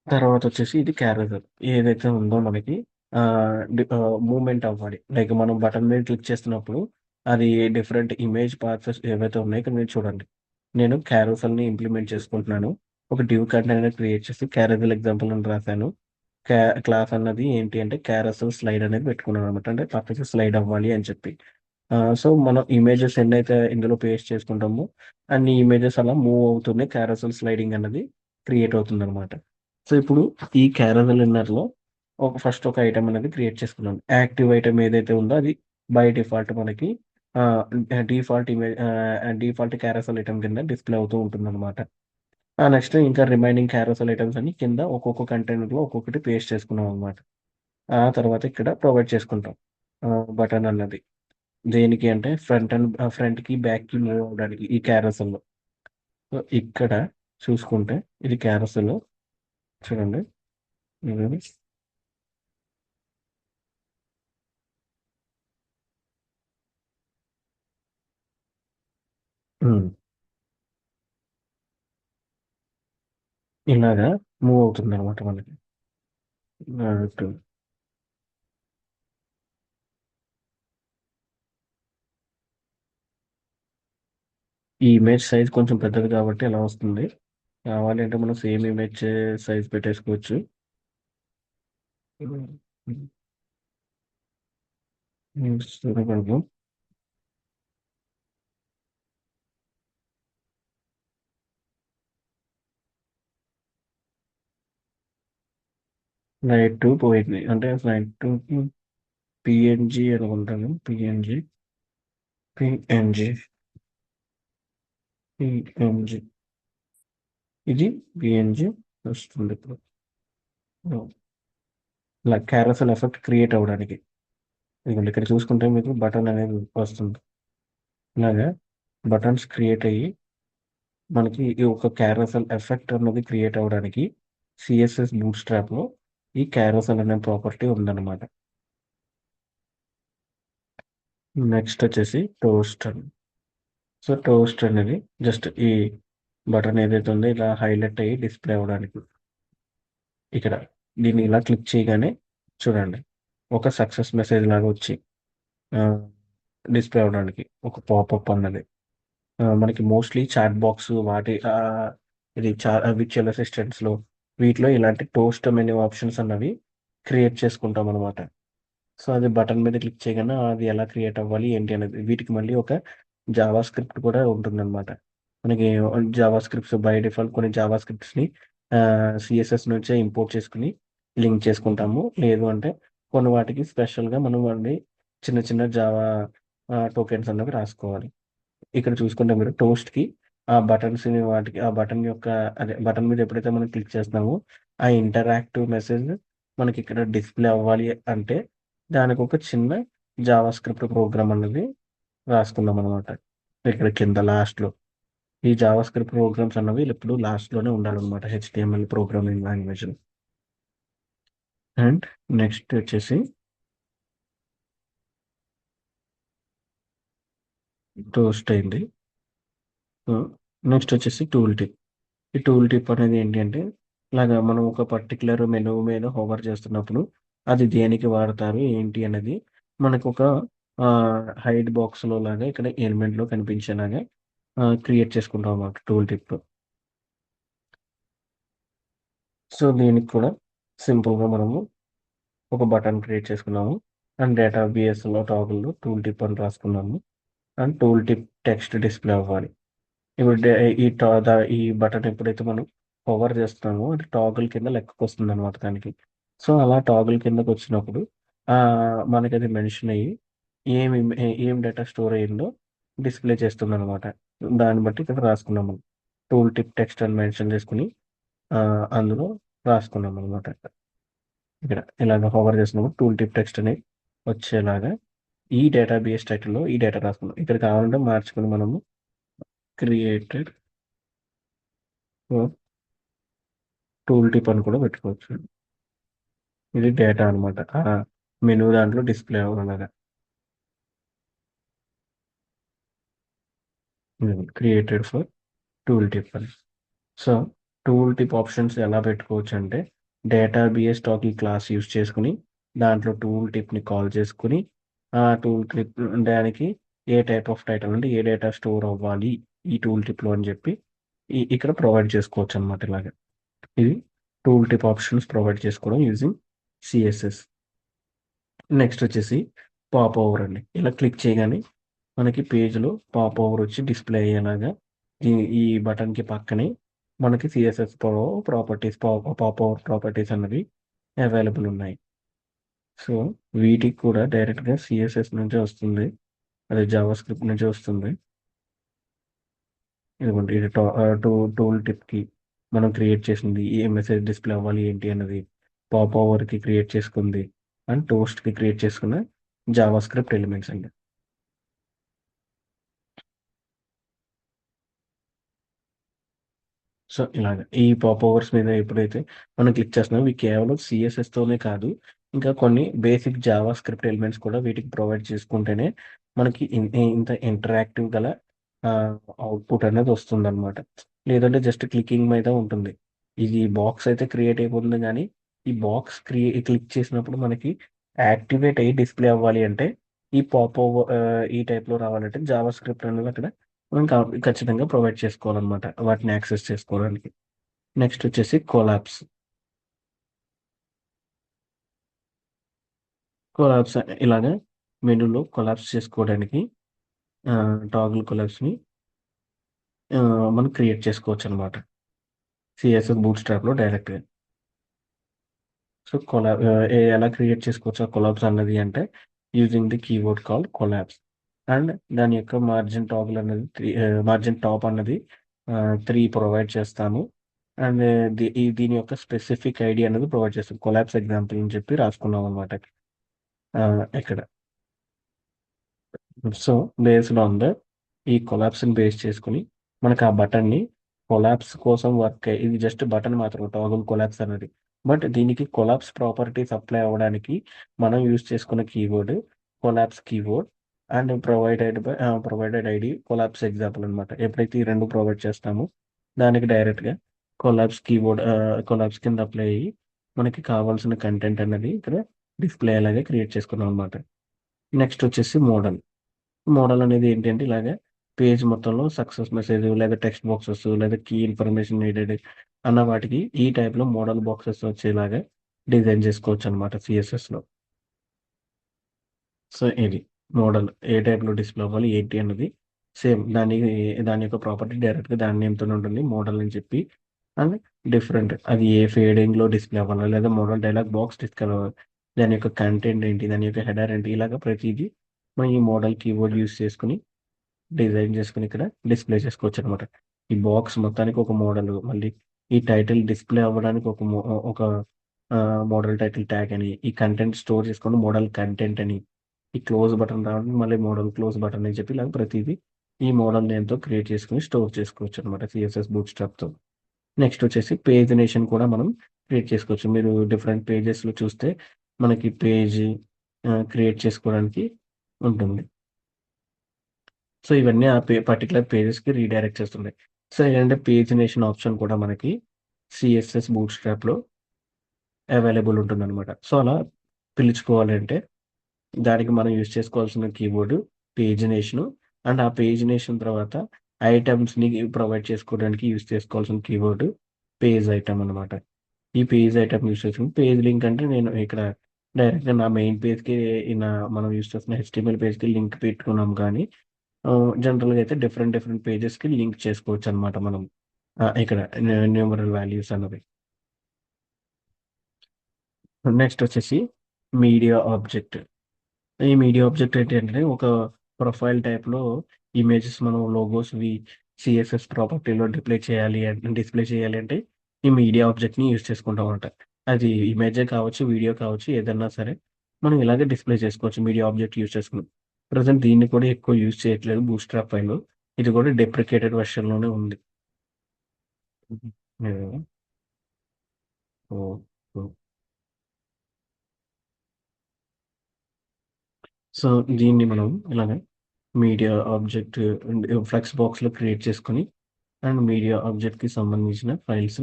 [SPEAKER 1] తర్వాతొచ్చేసి ఇది క్యారజెల్. ఏదైతే ఉందో మనకి మూవ్‌మెంట్ అవ్వాలి. లైక్ మనం బటన్ మీద క్లిక్ చేస్తున్నప్పుడు అది డిఫరెంట్ ఇమేజ్ పార్ట్స్ ఏవైతే ఉన్నాయో ఇక్కడ మీరు చూడండి. నేను క్యారూసెల్‌ని ఇంప్లిమెంట్ చేసుకుంటున్నాను. ఒక డివ్ కంటైనర్ క్రియేట్ చేసి క్యారజెల్ ఎగ్జాంపుల్ అని రాసాను. క్లాస్ అన్నది ఏంటి అంటే క్యారసెల్ స్లైడ్ అనేది పెట్టుకున్నాననమాట. అంటే పక్కకి స్లైడ్ అవ్వాలి అని చెప్పి. సో మనం ఇమేజెస్ ఎన్నైతే ఇందులో పేస్ట్ చేసుకుంటామో అన్ని ఇమేజెస్ అలా మూవ్ అవుతూనే క్యారసల్ స్లైడింగ్ అన్నది క్రియేట్ అవుతుంది అనమాట. సో ఇప్పుడు ఈ క్యారసల్ ఇన్నర్లో ఫస్ట్ ఒక ఐటమ్ అనేది క్రియేట్ చేసుకున్నాం. యాక్టివ్ ఐటమ్ ఏదైతే ఉందో అది బై డిఫాల్ట్ మనకి డిఫాల్ట్ క్యారసల్ ఐటమ్ కింద డిస్ప్లే అవుతూ ఉంటుంది అనమాట. నెక్స్ట్ ఇంకా రిమైనింగ్ క్యారసల్ ఐటమ్స్ అన్ని కింద ఒక్కొక్క కంటైనర్లో ఒక్కొక్కటి పేస్ట్ చేసుకున్నాం అనమాట. ఆ తర్వాత ఇక్కడ ప్రొవైడ్ చేసుకుంటాం బటన్ అన్నది. దేనికి అంటే ఫ్రంట్‌కి, బ్యాక్‌కి మూవ్ అవ్వడానికి ఈ క్యారసెల్‌లో. సో, ఇక్కడ చూసుకుంటే ఇది క్యారసెల్ చూడండి. ఇది హ్మ్. ఇలాగా మూవ్ అవుతుందనమాట మనకి. అటు ఈ ఇమేజ్ సైజ్ కొంచెం పెద్దది కాబట్టి ఇలా వస్తుంది. కావాలి అంటే మనం సేమ్ ఇమేజ్ సైజ్ పెట్టేసుకోవచ్చు. హ్మ్. చూడగలము. స్లైడ్ 2 పోయింది. అంటే స్లైడ్ 2కి పీఎన్‌జీ అనుకుంటాను. పీఎన్‌జీ, పీఎన్‌జీ ఇది పీఎన్‌జీ వస్తుంది ఇప్పుడు. ఇలా క్యారసెల్ ఎఫెక్ట్ క్రియేట్ అవ్వడానికి. ఇదిగోండి ఇక్కడ చూసుకుంటే మీకు బటన్ అనేది వస్తుంది. ఇలాగా బటన్స్ క్రియేట్ అయ్యి మనకి ఈ ఒక క్యారసెల్ ఎఫెక్ట్ అన్నది క్రియేట్ అవ్వడానికి సిఎస్ఎస్ బూట్‌స్ట్రాప్‌లో ఈ క్యారసెల్ అనే ప్రాపర్టీ ఉందన్నమాట. నెక్స్ట్ వచ్చేసి టోస్టర్. సో, టోస్ట్ అనేది జస్ట్ ఈ బటన్ ఏదైతే ఉందో ఇలా హైలైట్ అయ్యి డిస్ప్లే అవ్వడానికి. ఇక్కడ దీన్ని ఇలా క్లిక్ చేయగానే చూడండి ఒక సక్సెస్ మెసేజ్ లాగా వచ్చి డిస్ప్లే అవ్వడానికి ఒక పాపప్ అన్నది. మనకి మోస్ట్లీ చాట్ బాక్స్ వాటి ఇది విర్చువల్ అసిస్టెంట్స్లో వీటిలో ఇలాంటి టోస్ట్ మెనూ ఆప్షన్స్ అన్నవి క్రియేట్ చేసుకుంటాం అనమాట. సో అది బటన్ మీద క్లిక్ చేయగానే అది ఎలా క్రియేట్ అవ్వాలి ఏంటి అనేది వీటికి మళ్ళీ ఒక జావా స్క్రిప్ట్ కూడా ఉంటుందన్నమాట. మనకి జావా స్క్రిప్ట్స్ బై డిఫాల్ట్ కొన్ని జావా స్క్రిప్ట్స్ని సిఎస్ఎస్ నుంచే ఇంపోర్ట్ చేసుకుని లింక్ చేసుకుంటాము. లేదు అంటే కొన్ని వాటికి స్పెషల్గా మనం వాడిని చిన్న చిన్న జావా టోకెన్స్ అన్నవి రాసుకోవాలి. ఇక్కడ చూసుకుంటే మీరు టోస్ట్‌కి ఆ బటన్స్‌ని వాటికి ఆ బటన్ యొక్క అదే బటన్ మీద ఎప్పుడైతే మనం క్లిక్ చేస్తున్నామో, ఆ ఇంటరాక్టివ్ మెసేజ్ మనకిక్కడ డిస్‌ప్లే అవ్వాలి అంటే, దానికొక చిన్న జావా స్క్రిప్ట్ ప్రోగ్రామ్ అన్నది రాసుకున్నామనమాట. ఇక్కడ కింద లాస్ట్‌లో. ఈ జావా స్క్రిప్ట్ ప్రోగ్రామ్స్ అన్నవి ఎప్పుడు లాస్ట్‌లోనే ఉండాలనమాట హెచ్‌టీఎంఎల్ ప్రోగ్రామింగ్ లాంగ్వేజ్‌లో. అండ్ నెక్స్ట్ వచ్చేసి టోస్ట్ అయింది. నెక్స్ట్ వచ్చేసి టూల్ టిప్. ఈ టూల్ టిప్ అనేది ఏంటి అంటే, ఇలాగా మనం ఒక పర్టిక్యులర్ మెనూ మీద హోవర్ చేస్తున్నప్పుడు, అది దేనికి వాడతారు, ఏంటి అనేది మనకొక హైడ్ బాక్స్‌లో లాగా ఇక్కడ ఎలిమెంట్‌లో కనిపించేలాగా క్రియేట్ చేసుకుంటాం అన్నమాట టూల్ టిప్. సో, దీనికి కూడా సింపుల్‌గా మనము ఒక బటన్ క్రియేట్ చేసుకున్నాము. అండ్ డేటాబేస్‌లో టాగుల్‌లో టూల్ టిప్ అని రాసుకున్నాము. And tool tip text display అవ్వాలి. ఇప్పుడు ఈ ఈ బటన్ ఎప్పుడైతే మనం పవర్ చేస్తున్నామో అది టాగుల్ కింద లెక్కకొస్తుందనమాట దానికి. సో, అలా టాగుల్ కిందకొచ్చినప్పుడు మనకది మెన్షన్ అయ్యి ఏం డేటా స్టోర్ అయ్యిందో డిస్‌ప్లే చేస్తుందనమాట. దాన్ని బట్టి ఇక్కడ రాసుకున్నాం మనం. టూల్ టిప్ టెక్స్ట్ అని మెన్షన్ చేసుకొని అందులో రాసుకున్నామనమాట. ఇక్కడ ఇలాగ హోవర్ చేసినప్పుడు టూల్ టిప్ టెక్స్ట్ అని వచ్చేలాగా ఈ డేటాబేస్ టైటిల్‌లో ఈ డేటా రాసుకున్నాం. ఇక్కడ కావాలంటే మార్చుకొని మనము క్రియేటెడ్ టూల్ టిప్ అని కూడా పెట్టుకోవచ్చు. ఇది డేటా అనమాట. మెనూ దాంట్లో డిస్‌ప్లే అవ్వలాగా. క్రియేటెడ్ ఫర్ టూల్ టిప్ అని. సో, టూల్ టిప్ ఆప్షన్స్ ఎలా పెట్టుకోవచ్చంటే, డేటాబేస్ టాక్ ఈ క్లాస్ యూజ్ చేసుకొని, దాంట్లో టూల్ టిప్‌ని కాల్ చేసుకొని, ఆ టూల్ టిప్ దానికి ఏ టైప్ ఆఫ్ టైటిల్ అంటే ఏ డేటా స్టోర్ అవ్వాలి ఈ టూల్ టిప్‌లో అని చెప్పి ఇక్కడ ప్రొవైడ్ చేసుకోవచ్చనమాట ఇలాగ. ఇది టూల్ టిప్ ఆప్షన్స్ ప్రొవైడ్ చేసుకోవడం యూజింగ్ సిఎస్ఎస్. నెక్స్ట్ వచ్చేసి పాప్ ఓవర్ అండి. ఇలా క్లిక్ చేయగానే మనకి పేజ్లో పాప్ ఓవర్ వచ్చి డిస్ప్లే అయ్యేలాగా ఈ బటన్కి పక్కనే మనకి CSS properties pop over properties అన్నవి అవైలబుల్ ఉన్నాయి. సో వీటికి కూడా డైరెక్ట్గా సిఎస్ఎస్ నుంచి వస్తుంది, అది జావా స్క్రిప్ట్ నుంచి వస్తుంది. ఇదిగోండి ఇది టూల్ టిప్కి మనం క్రియేట్ చేసింది ఏ మెసేజ్ డిస్ప్లే అవ్వాలి ఏంటి అన్నది పాప్ ఓవర్కి క్రియేట్ చేసుకుంది అండ్ టోస్ట్కి క్రియేట్ చేసుకున్న జావా స్క్రిప్ట్ ఎలిమెంట్స్ అండి. సో ఇలాగ ఈ పాప్ ఓవర్స్ మీద ఎప్పుడైతే మనం క్లిక్ చేస్తున్నామో ఇవి కేవలం సిఎస్ఎస్తోనే కాదు, ఇంకా కొన్ని బేసిక్ జావా స్క్రిప్ట్ ఎలిమెంట్స్ కూడా వీటికి ప్రొవైడ్ చేసుకుంటేనే మనకి ఇంత ఇంటరాక్టివ్ గల అవుట్పుట్ అనేది వస్తుందన్నమాట. లేదంటే జస్ట్ క్లికింగ్ మీద ఉంటుంది. ఇది బాక్స్ అయితే క్రియేట్ అయిపోతుంది కానీ ఈ బాక్స్ క్లిక్ చేసినప్పుడు మనకి యాక్టివేట్ అయ్యి డిస్ప్లే అవ్వాలి అంటే ఈ పాప్ ఓవర్ ఈ టైప్లో రావాలంటే జావా స్క్రిప్ట్ అనేది అక్కడ మనం ఖచ్చితంగా ప్రొవైడ్ చేసుకోవాలన్నమాట వాటిని యాక్సెస్ చేసుకోవడానికి. నెక్స్ట్ వచ్చేసి కొలాప్స్. కొలాప్స్ ఇలాగా మెనూలో కొలాప్స్ చేసుకోవడానికి టాగుల్ కొలాప్స్ని మనం క్రియేట్ చేసుకోవచ్చు అనమాట సిఎస్ఎస్ బూట్ స్ట్రాప్లో డైరెక్ట్గా. సో ఎలా క్రియేట్ చేసుకోవచ్చు ఆ కొలాప్స్ అన్నది అంటే using the keyword call collapse and దాని యొక్క మార్జిన్ టాగుల్ అనేది మార్జిన్ టాప్ అన్నది 3 ప్రొవైడ్ చేస్తాము అండ్ దీని యొక్క స్పెసిఫిక్ ఐడి అనేది ప్రొవైడ్ చేస్తాం. కొలాప్స్ ఎగ్జాంపుల్ అని చెప్పి రాసుకున్నాం అనమాట ఇక్కడ. సో బేస్డ్ ఆన్ ద ఈ కొలాప్స్ని బేస్ చేసుకుని మనకు ఆ బటన్ని కొలాప్స్ కోసం వర్క్ ఇది జస్ట్ బటన్ మాత్రం టాగుల్ కొలాప్స్ అనేది. బట్ దీనికి కొలాప్స్ ప్రాపర్టీస్ అప్లై అవ్వడానికి మనం యూజ్ చేసుకున్న keyword collapse keyword and provided ID collapse example అనమాట. ఎప్పుడైతే ఈ రెండు ప్రొవైడ్ చేస్తామో దానికి డైరెక్ట్గా కొలాప్స్ కీవర్డ్ కొలాప్స్ కింద అప్లై అయ్యి మనకి కావాల్సిన కంటెంట్ అనేది ఇక్కడ డిస్ప్లే అలాగే క్రియేట్ చేసుకున్నాం అనమాట. నెక్స్ట్ వచ్చేసి మోడల్. మోడల్ అనేది ఏంటంటే ఇలాగే పేజ్ మొత్తంలో సక్సెస్ మెసేజ్ లేదా టెక్స్ట్ బాక్సెస్ లేదా కీ ఇన్ఫర్మేషన్ నీడెడ్ అన్న వాటికి ఈ టైప్లో మోడల్ బాక్సెస్ వచ్చేలాగా డిజైన్ చేసుకోవచ్చు అనమాట సిఎస్ఎస్లో. సో ఇది మోడల్ ఏ టైప్లో డిస్ప్లే అవ్వాలి ఏంటి అన్నది సేమ్ దాని యొక్క ప్రాపర్టీ డైరెక్ట్గా దాని నేమ్తో ఉంటుంది మోడల్ అని చెప్పి అండ్ డిఫరెంట్ అది ఏ ఫేడింగ్లో డిస్ప్లే అవ్వాలి లేదా మోడల్ డైలాగ్ బాక్స్ డిస్ప్లే అవ్వాలి, దాని యొక్క కంటెంట్ ఏంటి, దాని యొక్క హెడర్ ఏంటి, ఇలాగ ప్రతిదీ మనం ఈ మోడల్ కీబోర్డ్ యూస్ చేసుకుని డిజైన్ చేసుకుని ఇక్కడ డిస్ప్లే చేసుకోవచ్చు అనమాట. ఈ బాక్స్ మొత్తానికి ఒక మోడల్, మళ్ళీ ఈ టైటిల్ డిస్ప్లే అవ్వడానికి ఒక మోడల్ టైటిల్ ట్యాగ్ అని, ఈ కంటెంట్ స్టోర్ చేసుకుని మోడల్ కంటెంట్ అని, ఈ క్లోజ్ బటన్ రావడానికి మళ్ళీ మోడల్ క్లోజ్ బటన్ అని చెప్పి ఇలా ప్రతిదీ ఈ మోడల్ నేమ్తో క్రియేట్ చేసుకుని స్టోర్ చేసుకోవచ్చు అనమాట సిఎస్ఎస్ బూట్ స్ట్రాప్తో. నెక్స్ట్ వచ్చేసి పేజినేషన్ కూడా మనం క్రియేట్ చేసుకోవచ్చు. మీరు డిఫరెంట్ పేజెస్లో చూస్తే మనకి పేజ్ క్రియేట్ చేసుకోవడానికి ఉంటుంది. సో ఇవన్నీ ఆ పర్టికులర్ పేజెస్కి రీడైరెక్ట్ చేస్తున్నాయి. సో ఏంటంటే పేజినేషన్ ఆప్షన్ కూడా మనకి సిఎస్ఎస్ బూట్ స్ట్రాప్లో అవైలబుల్ ఉంటుందన్నమాట. సో అలా పిలుచుకోవాలంటే దానికి మనం యూజ్ చేసుకోవాల్సిన కీవర్డ్ పేజినేషను అండ్ ఆ పేజినేషన్ తర్వాత ఐటమ్స్ని ప్రొవైడ్ చేసుకోవడానికి యూజ్ చేసుకోవాల్సిన కీవర్డ్ పేజ్ ఐటమ్ అనమాట. ఈ పేజ్ ఐటమ్ యూజ్ చేసుకుని పేజ్ లింక్ అంటే నేను ఇక్కడ డైరెక్ట్గా నా మెయిన్ పేజ్కి మనం యూజ్ చేస్తున్న HTML పేజ్కి లింక్ పెట్టుకున్నాం కానీ జనరల్గా అయితే డిఫరెంట్ పేజెస్కి లింక్ చేసుకోవచ్చు అనమాట మనం ఇక్కడ న్యూమరల్ వాల్యూస్ అన్నవి. నెక్స్ట్ వచ్చేసి మీడియా ఆబ్జెక్ట్. ఈ మీడియా ఆబ్జెక్ట్ ఏంటంటే ఒక ప్రొఫైల్ టైప్లో ఇమేజెస్ మనం లోగోస్వి సిఎస్ఎస్ ప్రాపర్టీలో డిస్ప్లే చేయాలి అంటే ఈ మీడియా ఆబ్జెక్ట్ని యూజ్ చేసుకుంటాం అనమాట. అది ఇమేజే కావచ్చు, వీడియో కావచ్చు, ఏదన్నా సరే మనం ఇలాగే డిస్ప్లే చేసుకోవచ్చు మీడియా ఆబ్జెక్ట్ యూజ్ చేసుకుని. ప్రజెంట్ దీన్ని కూడా ఎక్కువ యూజ్ చేయట్లేదు బూట్స్ట్రాప్ పైలో, ఇది కూడా డెప్రికేటెడ్ వెర్షన్లోనే ఉంది. సో దీన్ని మనం ఇలాగే మీడియా ఆబ్జెక్ట్ ఫ్లెక్స్ బాక్స్లో క్రియేట్ చేసుకొని అండ్ మీడియా ఆబ్జెక్ట్కి సంబంధించిన ఫైల్స్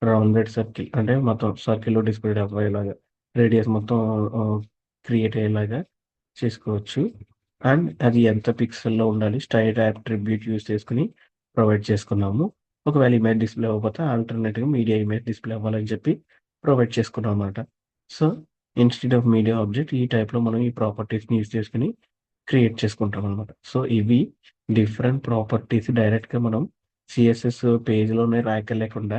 [SPEAKER 1] రౌండెడ్ సర్కిల్ అంటే మొత్తం సర్కిల్లో డిస్ప్లే అయ్యేలాగా రేడియస్ మొత్తం క్రియేట్ అయ్యేలాగా చేసుకోవచ్చు. అండ్ అది ఎంత పిక్సెల్లో ఉండాలి స్టైల్ అట్రిబ్యూట్ యూస్ చేసుకుని ప్రొవైడ్ చేసుకున్నాము. ఒకవేళ ఇమేజ్ డిస్ప్లే అవ్వకపోతే ఆల్టర్నేట్గా మీడియా ఇమేజ్ డిస్ప్లే అవ్వాలని చెప్పి ప్రొవైడ్ చేసుకున్నాం అనమాట. So instead of media object ఈ టైప్లో మనం ఈ ప్రాపర్టీస్ని యూస్ చేసుకుని క్రియేట్ చేసుకుంటాం అనమాట. సో ఇవి డిఫరెంట్ ప్రాపర్టీస్ డైరెక్ట్గా మనం సిఎస్ఎస్ పేజ్లోనే రాయలేకుండా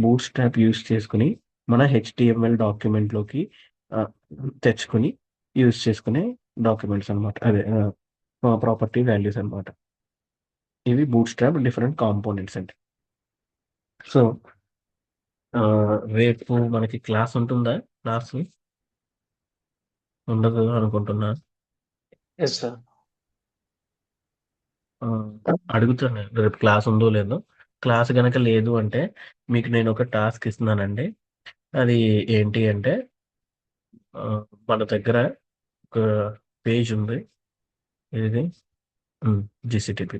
[SPEAKER 1] బూట్ స్ట్రాప్ యూస్ చేసుకుని మన హెచ్టిఎంఎల్ డాక్యుమెంట్లోకి తెచ్చుకుని యూస్ చేసుకునే డాక్యుమెంట్స్ అనమాట. అదే ప్రాపర్టీ వాల్యూస్ అనమాట. ఇవి బూట్ స్ట్రాప్ డిఫరెంట్ కాంపోనెంట్స్ అండి. సో రేపు మనకి క్లాస్ ఉంటుందా? క్లాస్ ఉండదు అనుకుంటున్నా.
[SPEAKER 2] Yes sir.
[SPEAKER 1] ఆ, అడుగుతాను రేపు క్లాస్ ఉందో లేదో. క్లాస్ కనుక లేదు అంటే మీకు నేను ఒక టాస్క్ ఇస్తున్నానండి. అది ఏంటి అంటే ఆ, మన దగ్గర ఒక పేజ్ ఉంది. ఇది జిసిటిపి.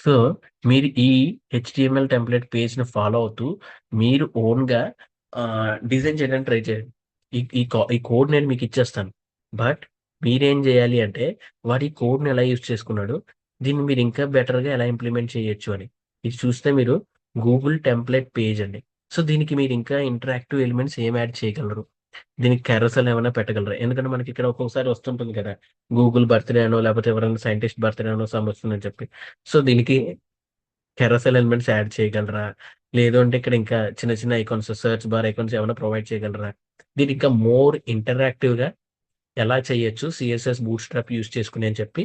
[SPEAKER 1] సో మీరు ఈ హెచ్టిఎంఎల్ టెంప్లెట్ పేజ్ని ఫాలో అవుతూ మీరు ఓన్గా డిజైన్ చేయడానికి ట్రై చేయండి. ఈ కోడ్ నేను మీకు ఇచ్చేస్తాను. బట్ మీరేం చేయాలి అంటే వాడి కోడ్ని ఎలా యూజ్ చేసుకున్నాడు, దీన్ని మీరు ఇంకా బెటర్గా ఎలా ఇంప్లిమెంట్ చేయొచ్చు అని. ఇది చూస్తే మీరు గూగుల్ టెంప్లెట్ పేజ్ అండి. సో దీనికి మీరు ఇంకా ఇంటరాక్టివ్ ఎలిమెంట్స్ ఏం యాడ్ చేయగలరు, దీనికి కెరసల్ ఏమైనా పెట్టగలరు. ఎందుకంటే మనకి ఇక్కడ ఒక్కొక్కసారి వస్తుంటుంది కదా, గూగుల్ బర్త్డే అనో లేకపోతే ఎవరైనా సైంటిస్ట్ బర్త్డే అనో సమ్ వస్తుందని చెప్పి. సో దీనికి కెరసల్ ఎలిమెంట్స్ యాడ్ చేయగలరా, లేదు అంటే ఇక్కడ ఇంకా చిన్న చిన్న ఐకాన్స్, సెర్చ్ బార్ ఐకాన్స్ ఏమైనా ప్రొవైడ్ చేయగలరా, దీని ఇంకా మోర్ ఇంటరాక్టివ్ గా ఎలా చేయొచ్చు సిఎస్ఎస్ బూట్ స్ట్రాప్ యూస్ చేసుకుని అని చెప్పి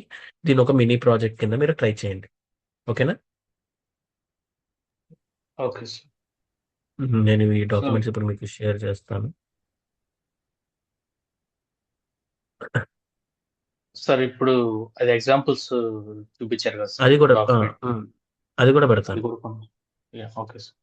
[SPEAKER 1] దీని ఒక మినీ ప్రాజెక్ట్ కింద మీరు ట్రై చేయండి. ఓకేనా?
[SPEAKER 2] Okay sir.
[SPEAKER 1] నేను ఈ
[SPEAKER 2] సో
[SPEAKER 1] డాక్యుమెంట్స్ ఇప్పుడు మీకు షేర్ చేస్తాను.
[SPEAKER 2] సార్ ఇప్పుడు అది ఎగ్జాంపుల్స్ చూపించారు కదా సార్
[SPEAKER 1] అది కూడా
[SPEAKER 2] డాక్యుమెంట్,
[SPEAKER 1] అది కూడా
[SPEAKER 2] అది
[SPEAKER 1] పెడతాను.
[SPEAKER 2] కూడా ఓకే సార్.